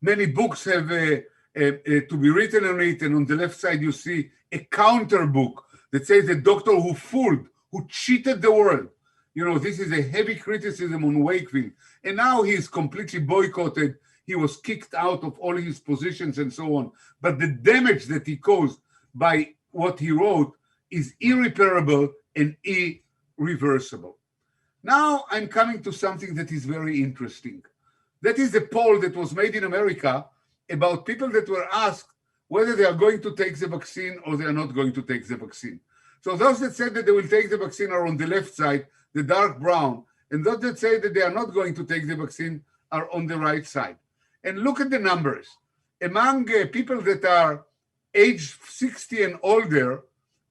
many books have to be written on it. And on the left side, you see a counter book that says the doctor who fooled, who cheated the world. You know, this is a heavy criticism on Wakefield. And now he's completely boycotted. He was kicked out of all his positions and so on. But the damage that he caused by what he wrote is irreparable and irreversible. Now I'm coming to something that is very interesting. That is a poll that was made in America about people that were asked whether they are going to take the vaccine or they are not going to take the vaccine. So those that said that they will take the vaccine are on the left side, the dark brown, and those that say that they are not going to take the vaccine are on the right side. And look at the numbers. Among people that are age 60 and older,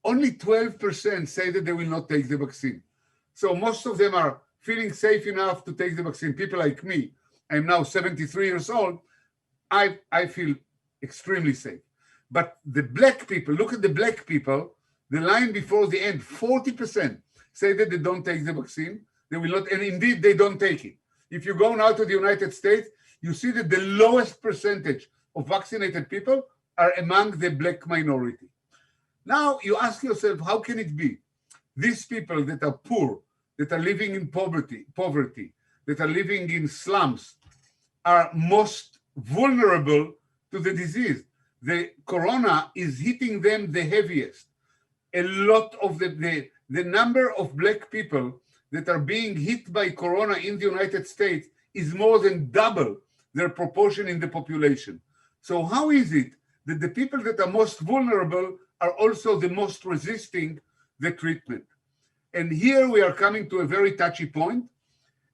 only 12% say that they will not take the vaccine. So most of them are feeling safe enough to take the vaccine. People like me, I'm now 73 years old, I feel extremely safe. But the black people, look at the black people, the line before the end, 40% say that they don't take the vaccine. They will not, and indeed they don't take it. If you go now to the United States, you see that the lowest percentage of vaccinated people are among the black minority. Now you ask yourself, how can it be? These people that are poor, that are living in poverty, that are living in slums, are most vulnerable to the disease. The corona is hitting them the heaviest. A lot of the number of black people that are being hit by corona in the United States is more than double their proportion in the population. So how is it that the people that are most vulnerable are also the most resisting the treatment? And here we are coming to a very touchy point.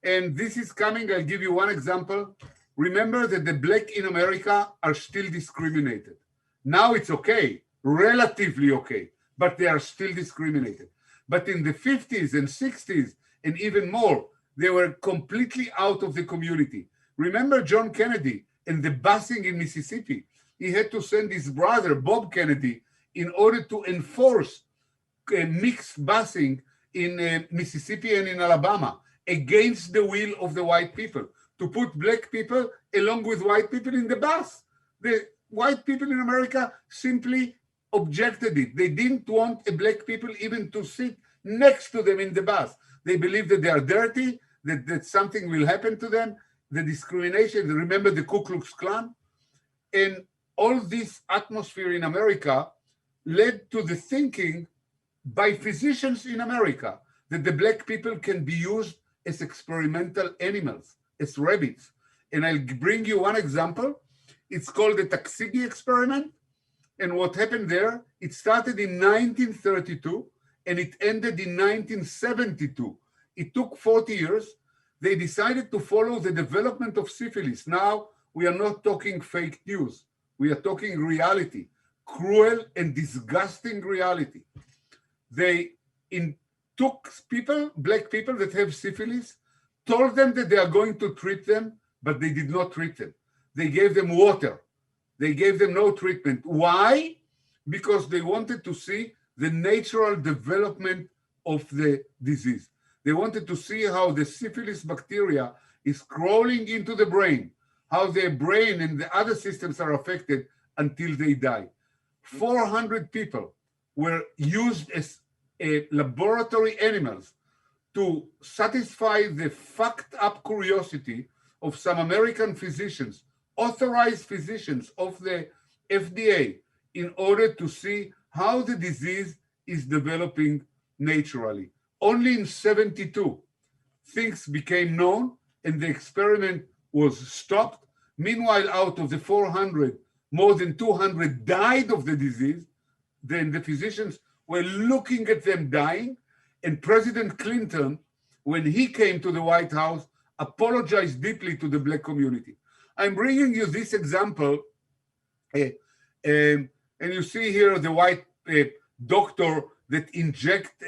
And this is coming, I'll give you one example. Remember that the black in America are still discriminated. Now it's okay, relatively okay, but they are still discriminated. But in the 50s and 60s and even more, they were completely out of the community. Remember John Kennedy and the busing in Mississippi. He had to send his brother, Bob Kennedy, in order to enforce mixed busing in Mississippi and in Alabama. against the will of the white people, to put black people along with white people in the bus. The white people in America simply objected it. They didn't want black people even to sit next to them in the bus. They believe that they are dirty, that something will happen to them, the discrimination. Remember the Ku Klux Klan? And all this atmosphere in America led to the thinking by physicians in America that the black people can be used as experimental animals, as rabbits. And I'll bring you one example. It's called the Taxide Experiment. And what happened there, it started in 1932 and it ended in 1972. It took 40 years. They decided to follow the development of syphilis. Now, we are not talking fake news. We are talking reality, cruel and disgusting reality. They took people, black people that have syphilis, told them that they are going to treat them, but they did not treat them. They gave them water. They gave them no treatment. Why? Because they wanted to see the natural development of the disease. They wanted to see how the syphilis bacteria is crawling into the brain, how their brain and the other systems are affected until they die. 400 people were used as laboratory animals to satisfy the fucked up curiosity of some American physicians, authorized physicians of the FDA, in order to see how the disease is developing naturally. Only in 72, things became known and the experiment was stopped. Meanwhile, out of the 400, more than 200 died of the disease. Then the physicians were looking at them dying. And President Clinton, when he came to the White House, apologized deeply to the black community. I'm bringing you this example. And you see here the white doctor that inject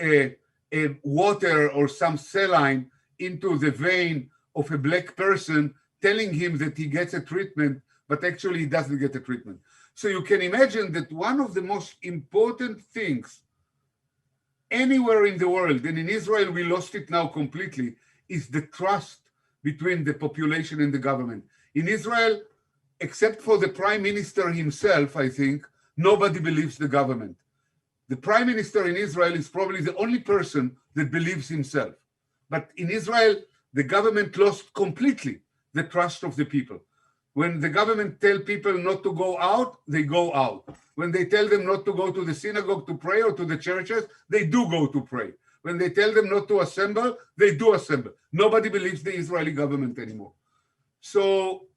water or some saline into the vein of a black person, telling him that he gets a treatment, but actually he doesn't get a treatment. So you can imagine that one of the most important things anywhere in the world, and in Israel we lost it now completely, is the trust between the population and the government. In Israel, except for the prime minister himself, I think, nobody believes the government. The prime minister in Israel is probably the only person that believes himself. But in Israel, the government lost completely the trust of the people. When the government tell people not to go out, they go out. When they tell them not to go to the synagogue to pray or to the churches, they do go to pray. When they tell them not to assemble, they do assemble. Nobody believes the Israeli government anymore. So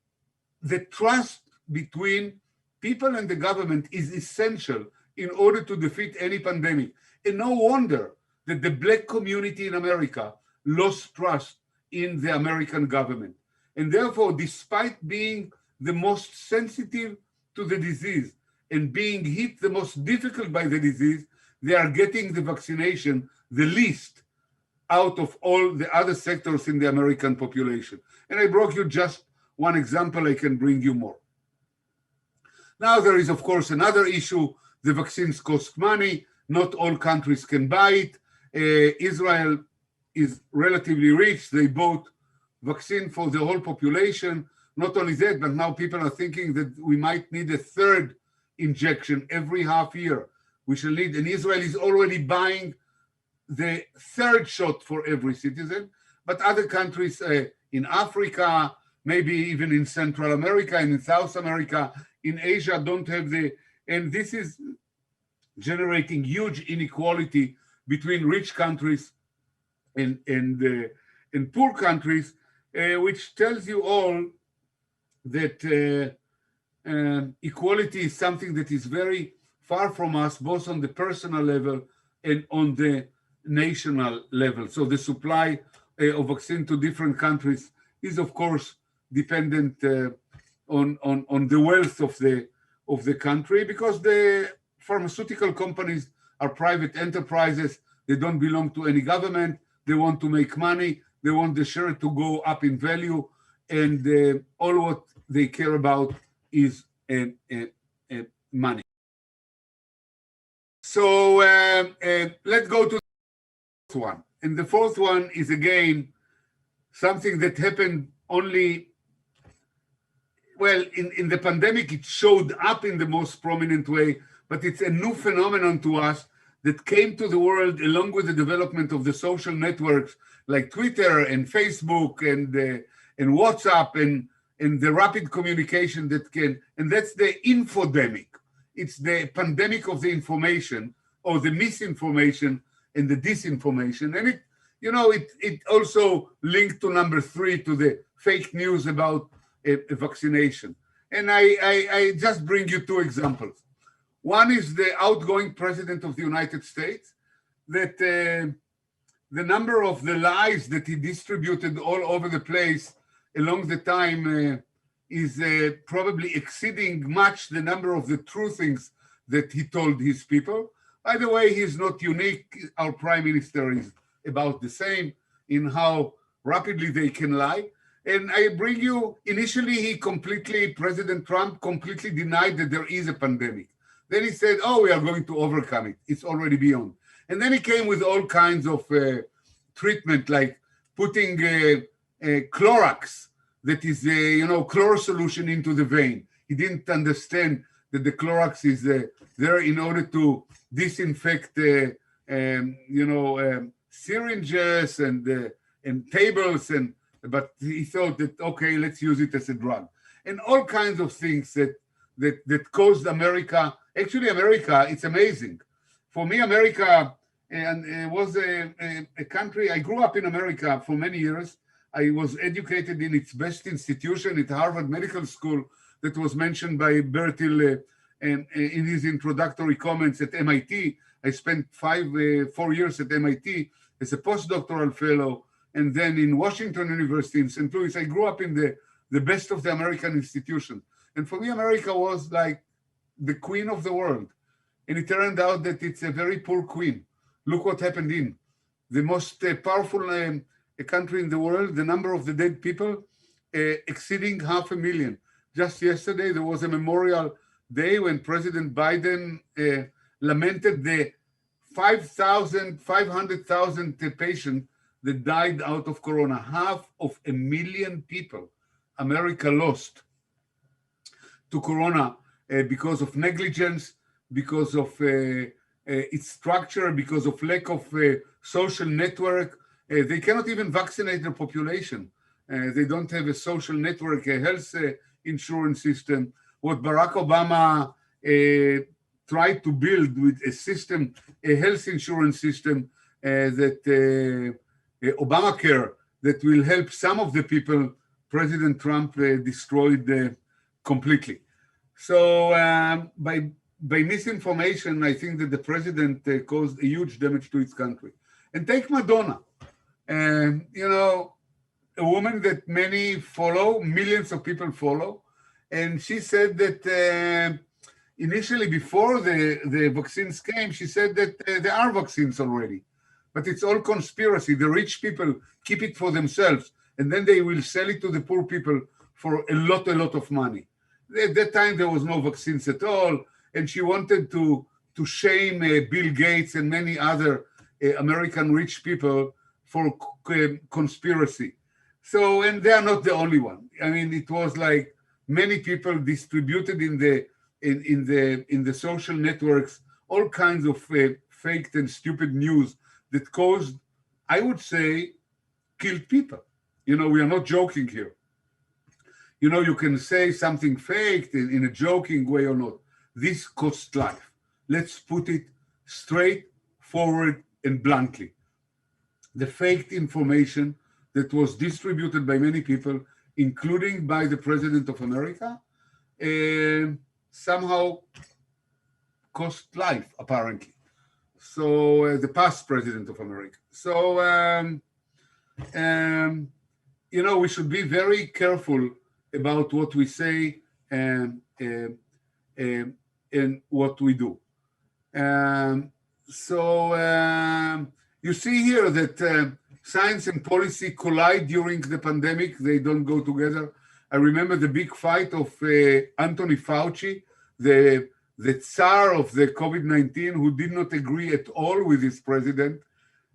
the trust between people and the government is essential in order to defeat any pandemic. And no wonder that the black community in America lost trust in the American government. And therefore, despite being the most sensitive to the disease and being hit the most difficult by the disease, they are getting the vaccination the least out of all the other sectors in the American population. And I brought you just one example. I can bring you more. Now, there is, of course, another issue. The vaccines cost money. Not all countries can buy it. Israel is relatively rich. They bought vaccine for the whole population. Not only that, but now people are thinking that we might need a third injection every half year. We shall need, and Israel is already buying the third shot for every citizen. But other countries in Africa, maybe even in Central America and in South America, in Asia, don't have the, and this is generating huge inequality between rich countries and poor countries, which tells you all that equality is something that is very far from us, both on the personal level and on the national level. So the supply of vaccine to different countries is, of course, dependent on the wealth of the country, because the pharmaceutical companies are private enterprises. They don't belong to any government. They want to make money. They want the share to go up in value, and all what they care about is money. So let's go to the fourth one. And the fourth one is, again, something that happened only, well, in the pandemic, it showed up in the most prominent way, but it's a new phenomenon to us that came to the world along with the development of the social networks like Twitter and Facebook and WhatsApp and the rapid communication that can, and that's the infodemic. It's the pandemic of the information or the misinformation and the disinformation. And it also linked to number 3, to the fake news about a vaccination. And I just bring you 2 examples. One is the outgoing president of the United States, that the number of the lies that he distributed all over the place along the time is probably exceeding much the number of the true things that he told his people. By the way, he's not unique. Our prime minister is about the same in how rapidly they can lie. And I bring you, initially President Trump completely denied that there is a pandemic. Then he said, oh, we are going to overcome it. It's already beyond. And then he came with all kinds of treatment, like putting Clorox, that is chlor solution into the vein. He didn't understand that the Clorox is there in order to disinfect, syringes and tables, but he thought that, okay, let's use it as a drug. And all kinds of things that caused America. Actually, America, it's amazing. For me, America was a country. I grew up in America for many years. I was educated in its best institution at Harvard Medical School that was mentioned by Bertil in his introductory comments at MIT. I spent 4 years at MIT as a postdoctoral fellow, and then in Washington University in St. Louis. I grew up in the best of the American institutions. And for me, America was like the queen of the world. And it turned out that it's a very poor queen. Look what happened in the most powerful country in the world, the number of the dead people exceeding 500,000. Just yesterday, there was a memorial day when President Biden lamented the 500,000 patients that died out of Corona. 500,000 people America lost to Corona because of negligence, because of its structure, because of lack of social network. They cannot even vaccinate their population. They don't have a social network, a health insurance system. What Barack Obama tried to build with a system, a health insurance system that Obamacare, that will help some of the people, President Trump destroyed completely. So by misinformation, I think that the president caused a huge damage to his country. And take Madonna. A woman that many follow, millions of people follow. And she said that initially, before the vaccines came, she said that there are vaccines already, but it's all conspiracy. The rich people keep it for themselves, and then they will sell it to the poor people for a lot of money. At that time, there was no vaccines at all. And she wanted to shame Bill Gates and many other American rich people for conspiracy. So, and they are not the only one. I mean, it was like many people distributed in the social networks all kinds of fake and stupid news that caused, I would say, killed people. We are not joking here. You can say something fake in a joking way or not. This costs life. Let's put it straight forward and bluntly. The faked information that was distributed by many people, including by the President of America, somehow cost life, apparently. So the past President of America. So, we should be very careful about what we say and what we do. You see here that science and policy collide during the pandemic. They don't go together. I remember the big fight of Anthony Fauci, the tsar of the COVID-19, who did not agree at all with his president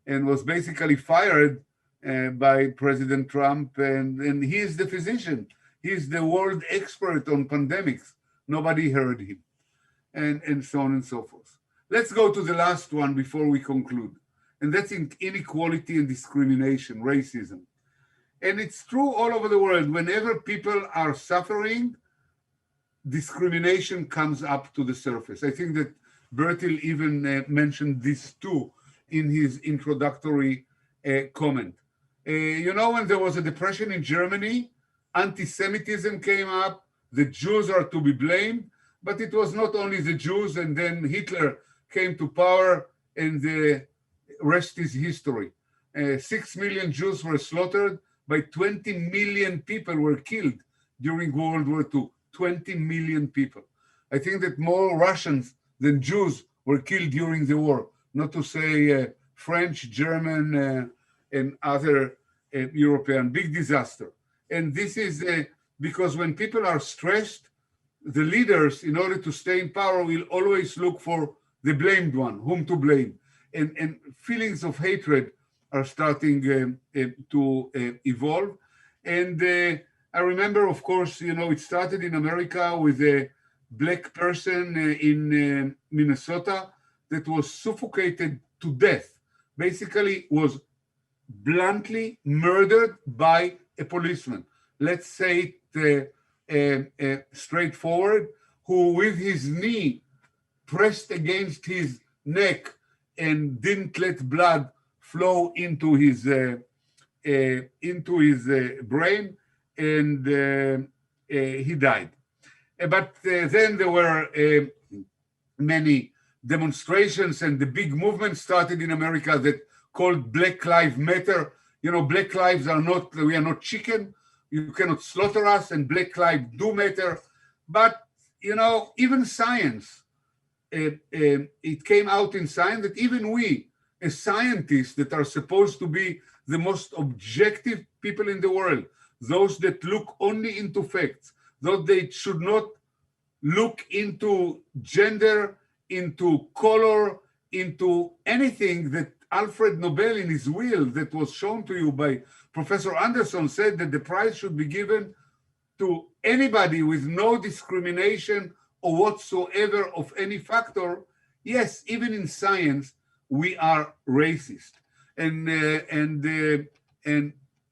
and was basically fired by President Trump, and he is the physician. He's the world expert on pandemics. Nobody heard him, and so on and so forth. Let's go to the last one before we conclude, and that's inequality and discrimination, racism. And it's true all over the world. Whenever people are suffering, discrimination comes up to the surface. I think that Bertil even mentioned this too in his introductory comment. You know, when there was a depression in Germany, anti-Semitism came up, the Jews are to be blamed, but it was not only the Jews, and then Hitler came to power, and the rest is history. 6 million Jews were slaughtered, by 20 million people were killed during World War II. 20 million people. I think that more Russians than Jews were killed during the war, not to say French, German, and other European. Big disaster. And this is because when people are stressed, the leaders, in order to stay in power, will always look for the blamed one, whom to blame. And feelings of hatred are starting to evolve. And I remember, of course, you know, it started in America with a black person in Minnesota that was suffocated to death, basically was bluntly murdered by a policeman. Let's say it straightforward, who with his knee pressed against his neck and didn't let blood flow into his brain, and he died. But then there were many demonstrations, and the big movement started in America that called Black Lives Matter. You know, black lives are not, we are not chicken. You cannot slaughter us, and black lives do matter. But, you know, even science, it came out in science that even we, as scientists that are supposed to be the most objective people in the world, those that look only into facts, those they should not look into gender, into color, into anything that Alfred Nobel in his will that was shown to you by Professor Anderson said that the prize should be given to anybody with no discrimination or whatsoever of any factor. Yes, even in science, we are racist. And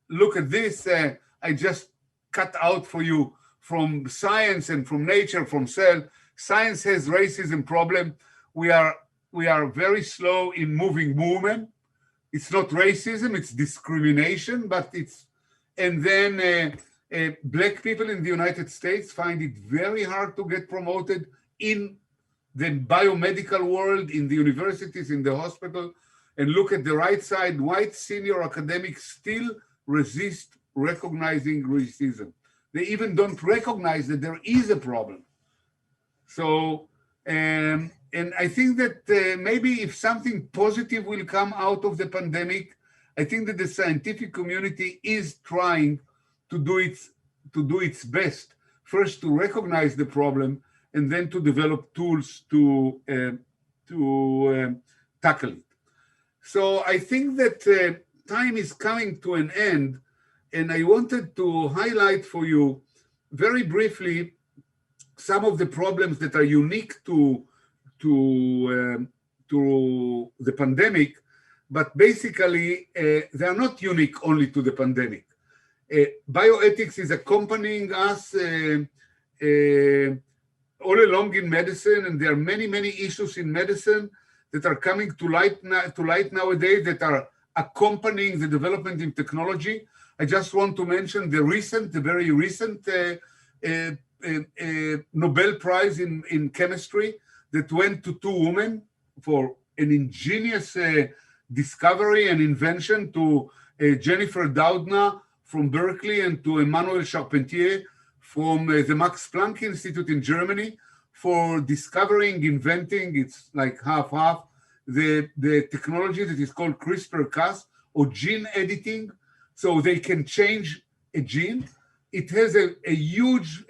look at this. I just cut out for you from science and from nature, from Cell. Science has racism problem. We are very slow in moving movement. It's not racism, it's discrimination, but it's, and then black people in the United States find it very hard to get promoted in the biomedical world, in the universities, in the hospital. And look at the right side, white senior academics still resist recognizing racism. They even don't recognize that there is a problem. So, and I think that maybe if something positive will come out of the pandemic, I think that the scientific community is trying to do its best, first to recognize the problem, and then to develop tools to tackle it. So I think that time is coming to an end, and I wanted to highlight for you very briefly some of the problems that are unique to the pandemic, but basically they are not unique only to the pandemic. Bioethics is accompanying us all along in medicine, and there are many, many issues in medicine that are coming to light nowadays that are accompanying the development in technology. I just want to mention the very recent Nobel Prize in chemistry that went to two women for an ingenious discovery and invention, to Jennifer Doudna from Berkeley and to Emmanuel Charpentier from the Max Planck Institute in Germany, for discovering, inventing, it's like half-half, the technology that is called CRISPR-Cas, or gene editing, so they can change a gene. It has a huge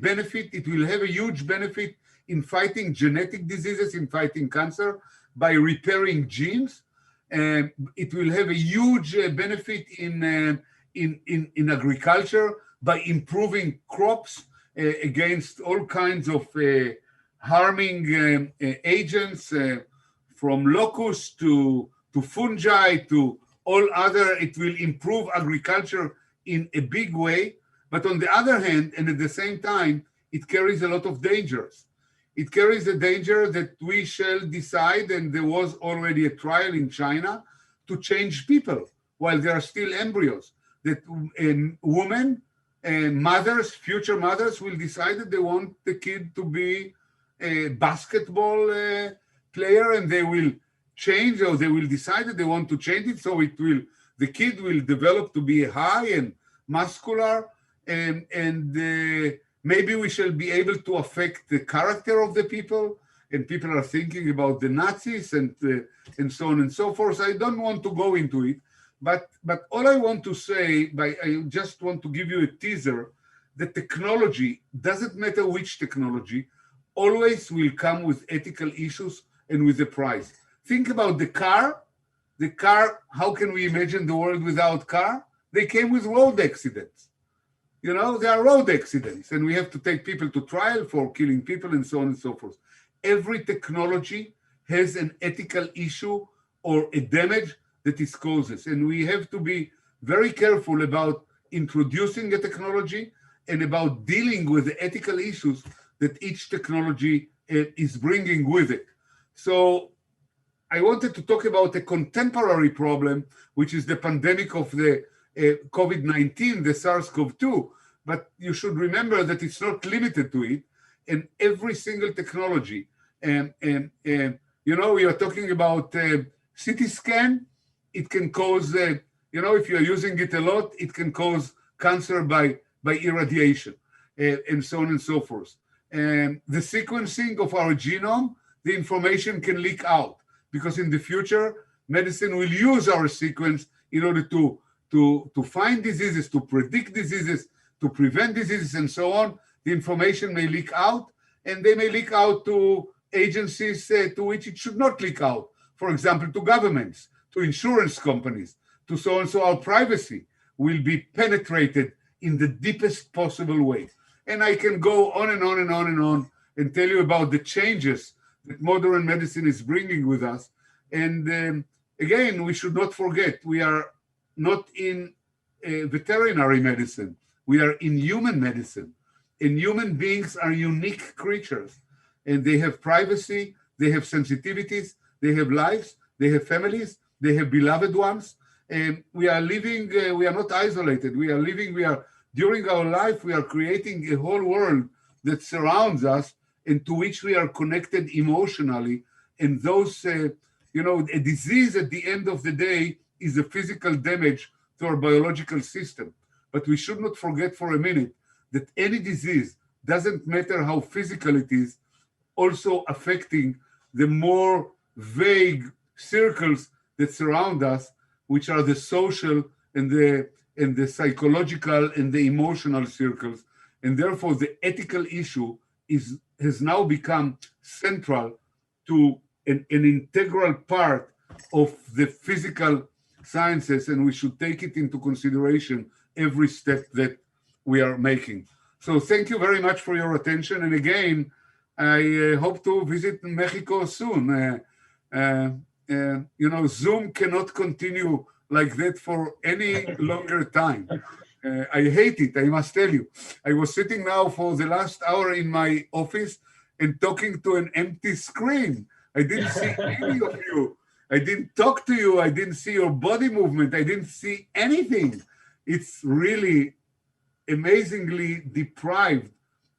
benefit. It will have a huge benefit in fighting genetic diseases, in fighting cancer, by repairing genes. It will have a huge benefit in agriculture by improving crops against all kinds of harming agents, from locusts to fungi to all other. It will improve agriculture in a big way. But on the other hand, and at the same time, it carries a lot of dangers. It carries the danger that we shall decide, and there was already a trial in China, to change people while they are still embryos. That women and mothers, future mothers, will decide that they want the kid to be a basketball player, and they will change, or they will decide that they want to change it. So the kid will develop to be high and muscular, and maybe we shall be able to affect the character of the people. And people are thinking about the Nazis and so on and so forth. I don't want to go into it, but all I want to say, I just want to give you a teaser, that technology, doesn't matter which technology, always will come with ethical issues and with a price. Think about the car. The car, how can we imagine the world without car? They came with road accidents. You know, there are road accidents, and we have to take people to trial for killing people and so on and so forth. Every technology has an ethical issue or a damage that it causes. And we have to be very careful about introducing a technology and about dealing with the ethical issues that each technology is bringing with it. So I wanted to talk about a contemporary problem, which is the pandemic of the COVID-19, the SARS-CoV-2. But you should remember that it's not limited to it. And every single technology, you know, we are talking about CT scan. It can cause, you know, if you are using it a lot, it can cause cancer by irradiation, and so on and so forth. The sequencing of our genome, the information can leak out, because in the future, medicine will use our sequence in order to find diseases, to predict diseases, to prevent diseases, and so on. The information may leak out, and they may leak out to agencies to which it should not leak out. For example, to governments, to insurance companies, to so on. So our privacy will be penetrated in the deepest possible way. And I can go on and on and on and on and tell you about the changes that modern medicine is bringing with us. And again, we should not forget, we are not in veterinary medicine. We are in human medicine. And human beings are unique creatures. And they have privacy, they have sensitivities, they have lives, they have families, they have beloved ones. And we are living, we are not isolated. We are living, during our life, we are creating a whole world that surrounds us and to which we are connected emotionally. And those, you know, a disease at the end of the day is a physical damage to our biological system. But we should not forget for a minute that any disease, doesn't matter how physical it is, also affecting the more vague circles that surround us, which are the social and the psychological and the emotional circles. And therefore, the ethical issue has now become central to an integral part of the physical sciences, and we should take it into consideration every step that we are making. So thank you very much for your attention. And again, I hope to visit Mexico soon. You know, Zoom cannot continue like that for any longer time. I hate it, I must tell you. I was sitting now for the last hour in my office and talking to an empty screen. I didn't see any of you. I didn't talk to you. I didn't see your body movement. I didn't see anything. It's really amazingly deprived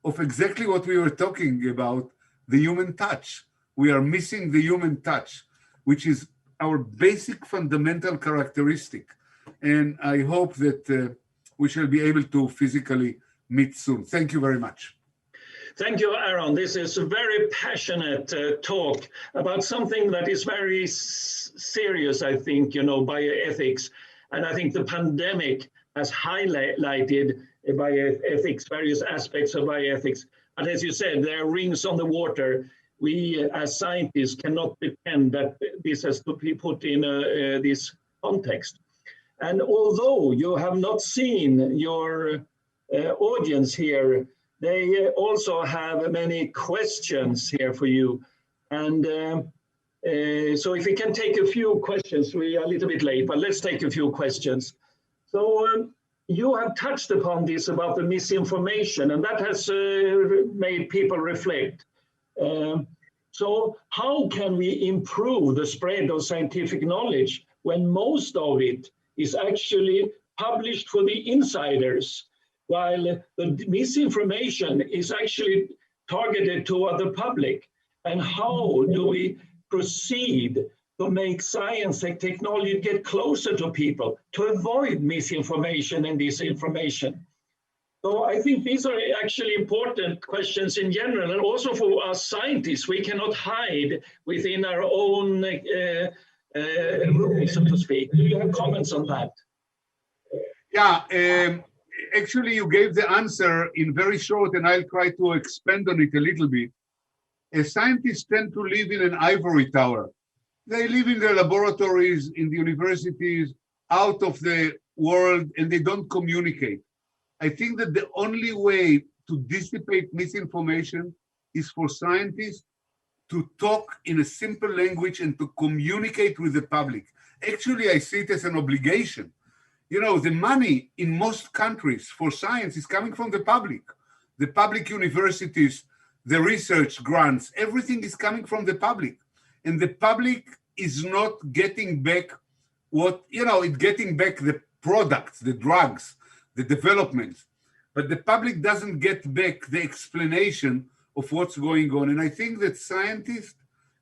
of exactly what we were talking about, the human touch. We are missing the human touch, which is our basic fundamental characteristic. And I hope that we shall be able to physically meet soon. Thank you very much. Thank you, Aaron. This is a very passionate talk about something that is very serious, I think, you know, bioethics. And I think the pandemic has highlighted bioethics, various aspects of bioethics. And as you said, there are rings on the water. we as scientists cannot pretend that this has to be put in this context. And although you have not seen your audience here, they also have many questions here for you. And so if we can take a few questions, we are a little bit late, but let's take a few questions. So you have touched upon this about the misinformation, and that has made people reflect. So how can we improve the spread of scientific knowledge when most of it is actually published for the insiders, while the misinformation is actually targeted toward the public? And how do we proceed to make science and technology get closer to people, to avoid misinformation and disinformation? So I think these are actually important questions in general, and also for us scientists. We cannot hide within our own room, so to speak. Do you have comments on that? Yeah, actually you gave the answer in very short, and I'll try to expand on it a little bit. Scientists tend to live in an ivory tower. They live in their laboratories, in the universities, out of the world, and they don't communicate. I think that the only way to dissipate misinformation is for scientists to talk in a simple language and to communicate with the public. Actually, I see it as an obligation. You know, the money in most countries for science is coming from the public universities, the research grants, everything is coming from the public. And the public is not getting back it's getting back the products, the drugs, the developments, but the public doesn't get back the explanation of what's going on. And I think that scientists,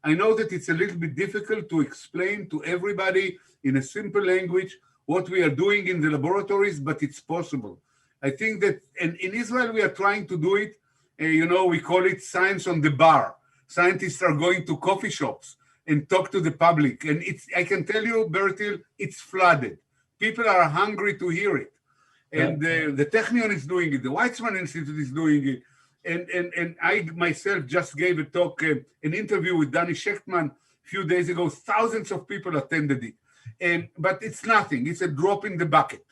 I know that it's a little bit difficult to explain to everybody in a simple language what we are doing in the laboratories, but it's possible. I think that, and in Israel, we are trying to do it. We call it science on the bar. Scientists are going to coffee shops and talk to the public. And I can tell you, Bertil, it's flooded. People are hungry to hear it. And the Technion is doing it. The Weizmann Institute is doing it. And I myself just gave a talk, an interview with Danny Shechtman a few days ago. Thousands of people attended it. But it's nothing. It's a drop in the bucket.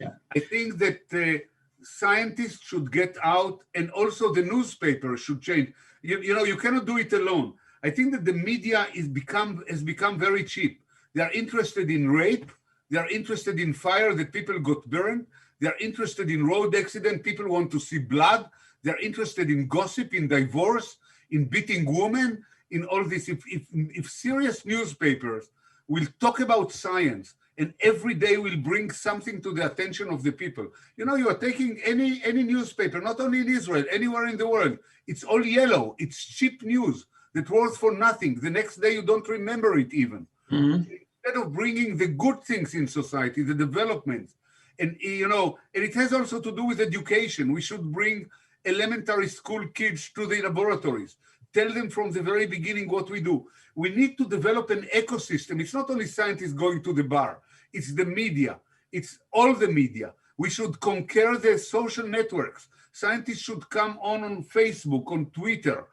Yeah. I think that scientists should get out, and also the newspaper should change. You cannot do it alone. I think that the media has become very cheap. They are interested in rape. They are interested in fire, that people got burned. They are interested in road accident. People want to see blood. They are interested in gossip, in divorce, in beating women, in all this. If serious newspapers will talk about science, and every day will bring something to the attention of the people. You are taking any newspaper, not only in Israel, anywhere in the world, it's all yellow. It's cheap news that works for nothing. The next day you don't remember it even. Mm-hmm. Instead of bringing the good things in society, the developments, and and it has also to do with education. We should bring elementary school kids to the laboratories. Tell them from the very beginning what we do. We need to develop an ecosystem. It's not only scientists going to the bar. It's the media. It's all the media. We should conquer the social networks. Scientists should come on Facebook, on Twitter,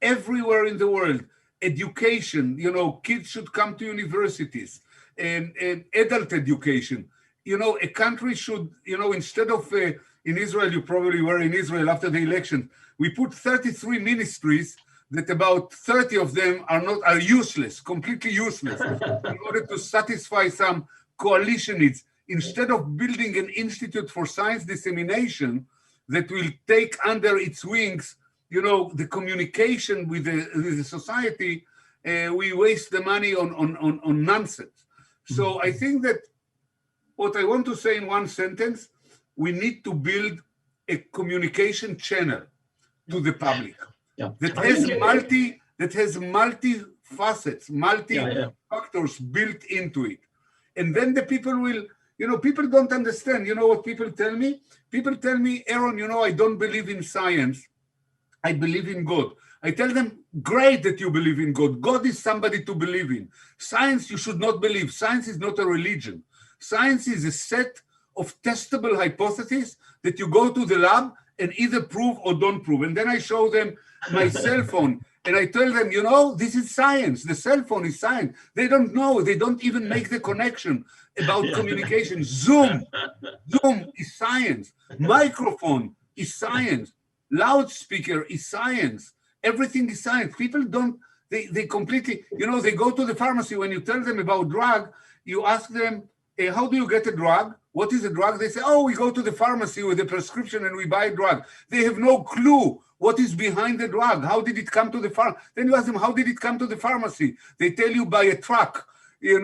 everywhere in the world. Education, kids should come to universities, and adult education. A country should, instead of, in Israel, you probably were in Israel after the election, we put 33 ministries that about 30 of them are useless, completely useless, in order to satisfy some coalition needs. Instead of building an institute for science dissemination that will take under its wings, the communication with the society, we waste the money on nonsense. So I think that what I want to say in one sentence, we need to build a communication channel to the public. Yeah. That has multi facets, factors built into it. And then the people will, people don't understand. You know what people tell me? People tell me, Aaron, I don't believe in science. I believe in God. I tell them, great that you believe in God. God is somebody to believe in. Science, you should not believe. Science is not a religion. Science is a set of testable hypotheses that you go to the lab and either prove or don't prove. And then I show them my cell phone And I tell them, you know, this is science. The cell phone is science. They don't know. They don't even make the connection about communication. Zoom is science. Microphone is science. Loudspeaker is science. Everything is science. People don't, they completely, you know, they go to the pharmacy. When you tell them about drug, you ask them, how do you get a drug? What is a drug? They say, oh, we go to the pharmacy with a prescription and we buy a drug. They have no clue what is behind the drug. How did it come to the pharmacy? Then you ask them, how did it come to the pharmacy? They tell you by a truck. They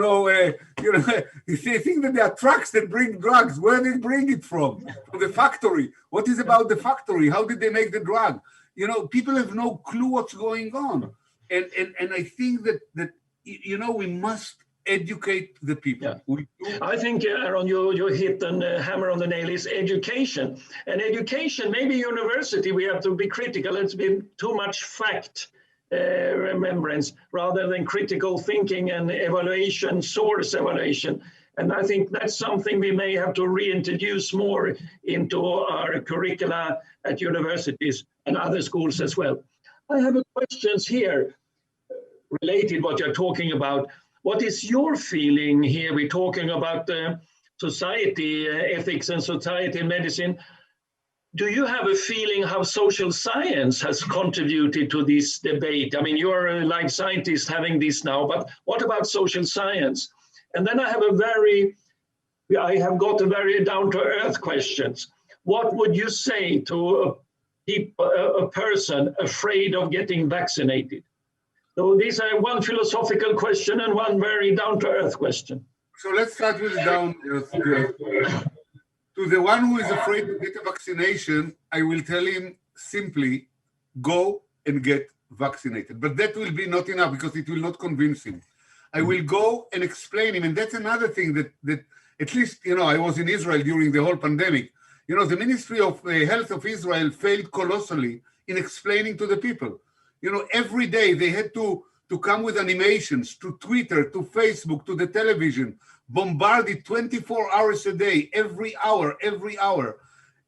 think that there are trucks that bring drugs. Where do they bring it from? From the factory. What is about the factory? How did they make the drug? You know, people have no clue what's going on. And I think that you know, we must educate the people. Yeah. I think, Aaron, you hit the hammer on the nail is education. And education, maybe university, we have to be critical. It's been too much fact remembrance rather than critical thinking and evaluation, source evaluation. And I think that's something we may have to reintroduce more into our curricula at universities and other schools as well. I have a questions here related what you're talking about. What is your feeling here? We're talking about society ethics and society medicine. Do you have a feeling how social science has contributed to this debate? I mean, you're a life scientist having this now, but what about social science? And then I have got a very down-to-earth questions. What would you say to a person afraid of getting vaccinated? So these are one philosophical question and one very down-to-earth question. So let's start with the down-to-earth. To the one who is afraid to get a vaccination, I will tell him simply, go and get vaccinated. But that will be not enough because it will not convince him. I will go and explain him. And that's another thing that at least, you know, I was in Israel during the whole pandemic. You know, the Ministry of Health of Israel failed colossally in explaining to the people. You know, every day they had to come with animations to Twitter, to Facebook, to the television, bombarded 24 hours a day, every hour,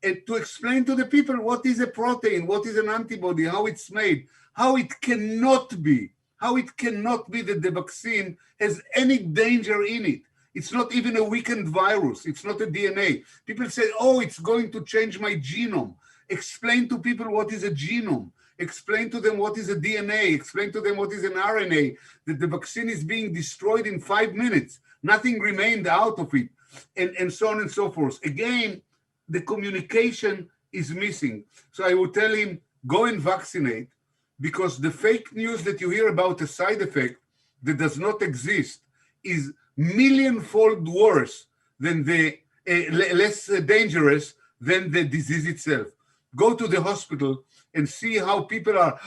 and to explain to the people what is a protein, what is an antibody, how it's made, how it cannot be that the vaccine has any danger in it. It's not even a weakened virus. It's not a DNA. People say, oh, it's going to change my genome. Explain to people what is a genome. Explain to them what is a DNA. Explain to them what is an RNA, that the vaccine is being destroyed in 5 minutes. Nothing remained out of it, and so on and so forth. Again, the communication is missing. So I would tell him, go and vaccinate, because the fake news that you hear about a side effect that does not exist is millionfold worse than less dangerous than the disease itself. Go to the hospital and see how people are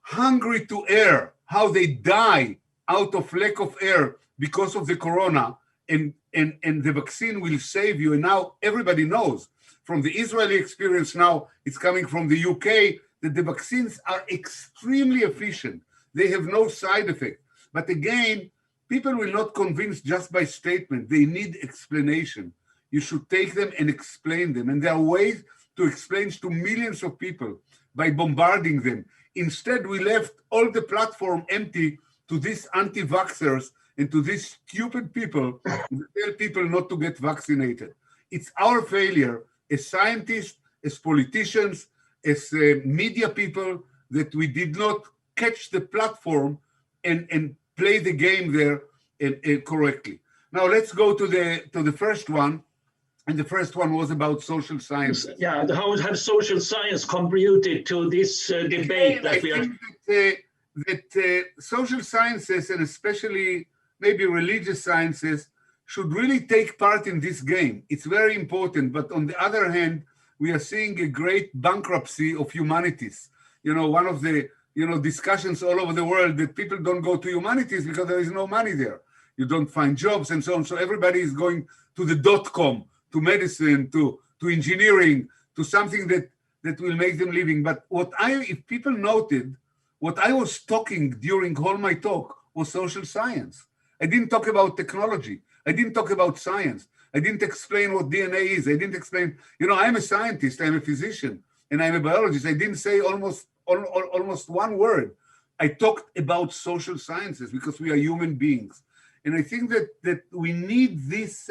hungry to air, how they die out of lack of air because of the corona, and the vaccine will save you. And now everybody knows from the Israeli experience, now it's coming from the UK, that the vaccines are extremely efficient. They have no side effect. But again, people will not convince just by statement. They need explanation. You should take them and explain them. And there are ways to explain to millions of people by bombarding them. Instead, we left all the platform empty to these anti-vaxxers and to these stupid people who tell people not to get vaccinated. It's our failure as scientists, as politicians, as media people, that we did not catch the platform and play the game there correctly. Now let's go to the first one. And the first one was about social science. Yeah, how has social science contributed to this debate that we are... that social sciences, and especially maybe religious sciences, should really take part in this game. It's very important. But on the other hand, we are seeing a great bankruptcy of humanities. You know, one of the discussions all over the world that people don't go to humanities because there is no money there. You don't find jobs and so on. So everybody is going to the .com, to medicine, to engineering, to something that will make them living. But if people noted, what I was talking during all my talk was social science. I didn't talk about technology. I didn't talk about science. I didn't explain what DNA is. I didn't explain, I'm a scientist, I'm a physician, and I'm a biologist. I didn't say almost one word I talked about social sciences because we are human beings. And I think that we need this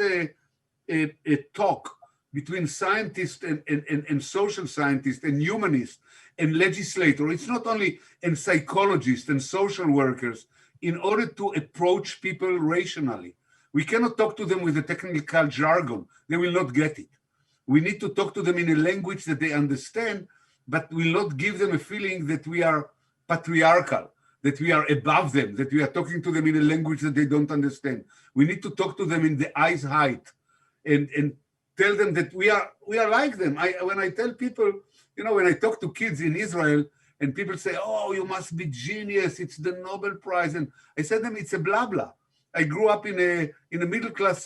talk between scientists and social scientists and humanists and legislators. It's not only and psychologists and social workers in order to approach people rationally. We cannot talk to them with a technical jargon. They will not get it. We need to talk to them in a language that they understand, but will not give them a feeling that we are patriarchal, that we are above them, that we are talking to them in a language that they don't understand. We need to talk to them in the eyes height and tell them that we are like them. When I tell people, when I talk to kids in Israel and people say, oh, you must be genius, it's the Nobel Prize. And I said to them, it's a blah blah. I grew up in a middle class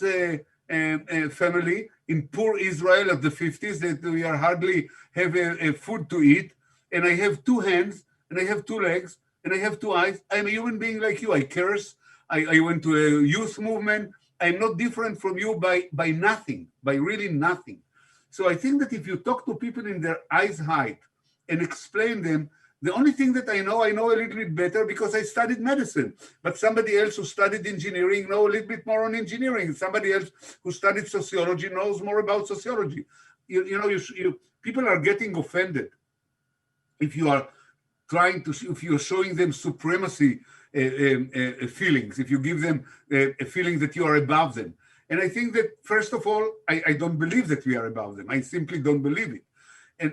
family in poor Israel of the 50s that we are hardly have a food to eat. And I have two hands and I have two legs and I have two eyes. I'm a human being like you. I curse. I went to a youth movement. I'm not different from you by nothing, by really nothing. So I think that if you talk to people in their eyes height and explain them, the only thing that I know a little bit better because I studied medicine, but somebody else who studied engineering know a little bit more on engineering. Somebody else who studied sociology knows more about sociology. People are getting offended if you are if you're showing them supremacy feelings, if you give them a feeling that you are above them. And I think that, first of all, I don't believe that we are above them. I simply don't believe it.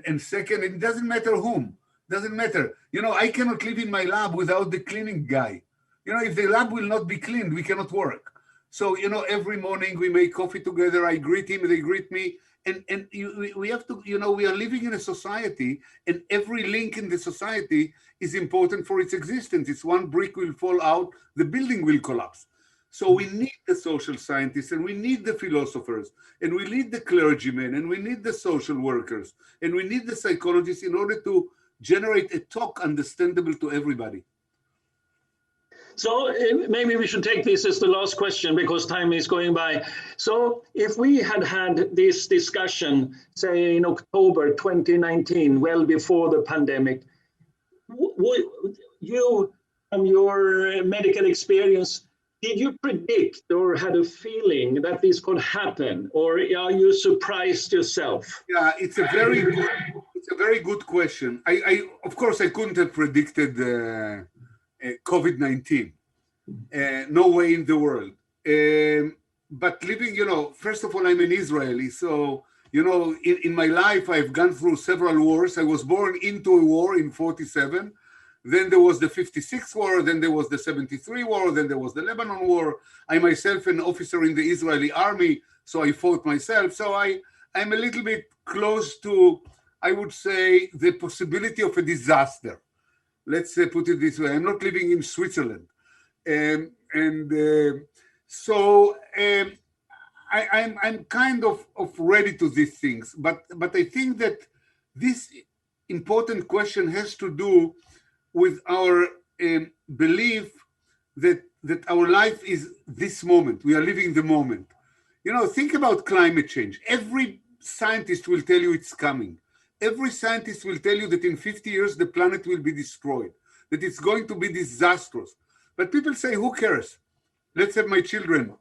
And second, it doesn't matter whom. Doesn't matter. I cannot live in my lab without the cleaning guy. If the lab will not be cleaned, we cannot work. So, every morning we make coffee together. I greet him, they greet me. And we have to, we are living in a society and every link in the society is important for its existence. It's one brick will fall out, the building will collapse. So we need the social scientists and we need the philosophers and we need the clergymen and we need the social workers and we need the psychologists in order to generate a talk understandable to everybody. So maybe we should take this as the last question because time is going by. So if we had this discussion, say in October 2019, well before the pandemic, would you, from your medical experience, did you predict or had a feeling that this could happen, or are you surprised yourself? Yeah, it's a very good question. Of course, I couldn't have predicted COVID-19. No way in the world. But living, first of all, I'm an Israeli. So, in my life, I've gone through several wars. I was born into a war in 47. Then there was the 56 war. Then there was the 73 war. Then there was the Lebanon war. I myself an officer in the Israeli army. So I fought myself. So I'm a little bit close to, I would say, the possibility of a disaster. Let's put it this way. I'm not living in Switzerland. So I'm kind of ready to these things, but I think that this important question has to do with our belief that our life is this moment. We are living the moment. Think about climate change. Every scientist will tell you it's coming. Every scientist will tell you that in 50 years the planet will be destroyed, that it's going to be disastrous. But people say, who cares? Let's have my children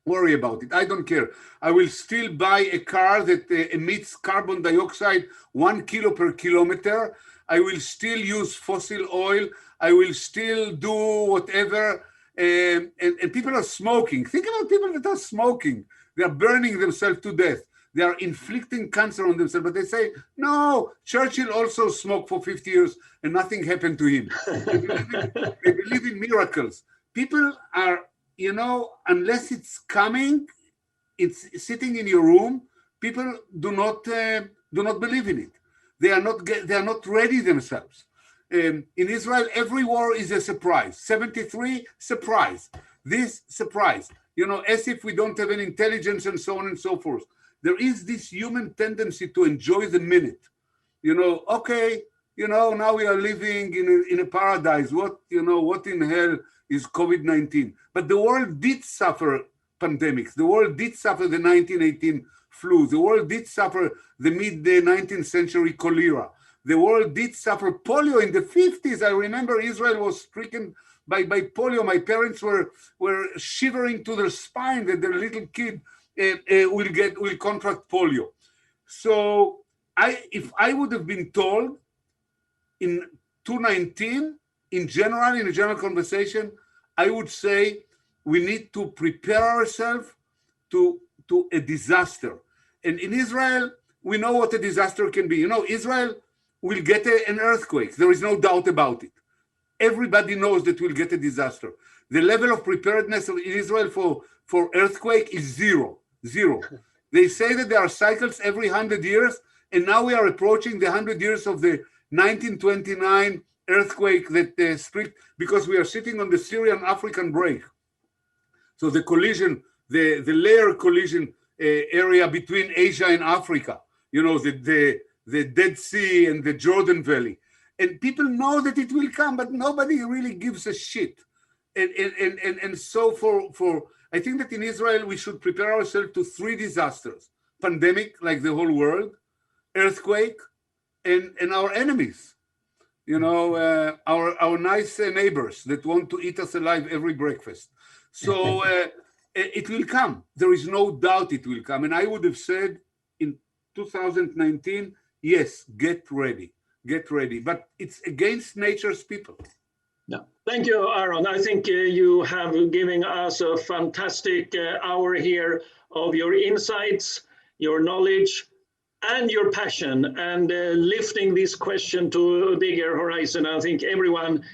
worry about it. I don't care. I will still buy a car that emits carbon dioxide 1 kilo per kilometer. I will still use fossil oil. I will still do whatever. And people are smoking. Think about people that are smoking. They are burning themselves to death. They are inflicting cancer on themselves. But they say, no, Churchill also smoked for 50 years and nothing happened to him. They believe in miracles. People are, unless it's coming, it's sitting in your room, people do not believe in it. They are not ready themselves. In Israel, every war is a surprise. 73, surprise. This, surprise. As if we don't have an intelligence and so on and so forth. There is this human tendency to enjoy the minute. Okay, now we are living in a paradise. What in hell is COVID-19? But the world did suffer pandemics. The world did suffer the 1918 flu. The world did suffer the mid-19th century cholera. The world did suffer polio in the 50s. I remember Israel was stricken by polio. My parents were shivering to their spine that their little kid will contract polio. So if I would have been told in 2019, in a general conversation, I would say we need to prepare ourselves to a disaster. And in Israel, we know what a disaster can be. You know, Israel will get an earthquake. There is no doubt about it. Everybody knows that we'll get a disaster. The level of preparedness in Israel for earthquake is zero. They say that there are cycles every 100 years, and now we are approaching the 100 years of the 1929 earthquake that split, because we are sitting on the Syrian-African break. So the collision, the layer collision area between Asia and Africa, you know, the Dead Sea and the Jordan Valley. And people know that it will come, but nobody really gives a shit. And so I think that in Israel, we should prepare ourselves to 3 disasters: pandemic, like the whole world, earthquake, and our enemies. You know, our nice neighbors that want to eat us alive every breakfast. So it will come. There is no doubt it will come. And I would have said in 2019, yes, get ready. But it's against nature's people. Yeah. Thank you, Aaron. I think you have given us a fantastic hour here of your insights, your knowledge, and your passion, and lifting this question to a bigger horizon. I think everyone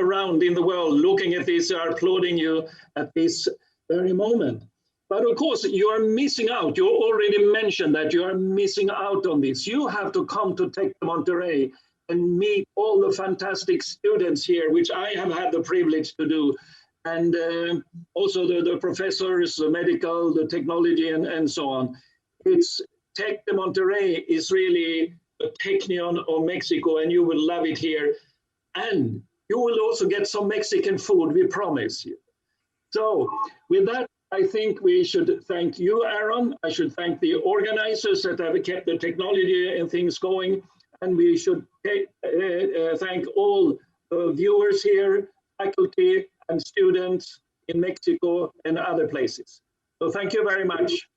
around in the world looking at this are applauding you at this very moment. But of course, you are missing out. You already mentioned that you are missing out on this. You have to come to Tech Monterrey and meet all the fantastic students here, which I have had the privilege to do. And also the professors, the medical, the technology, and so on. It's Tech de Monterrey is really a Technion of Mexico, and you will love it here. And you will also get some Mexican food, we promise you. So with that, I think we should thank you, Aaron. I should thank the organizers that have kept the technology and things going. And we should thank all the viewers here, faculty and students in Mexico and other places. So thank you very much.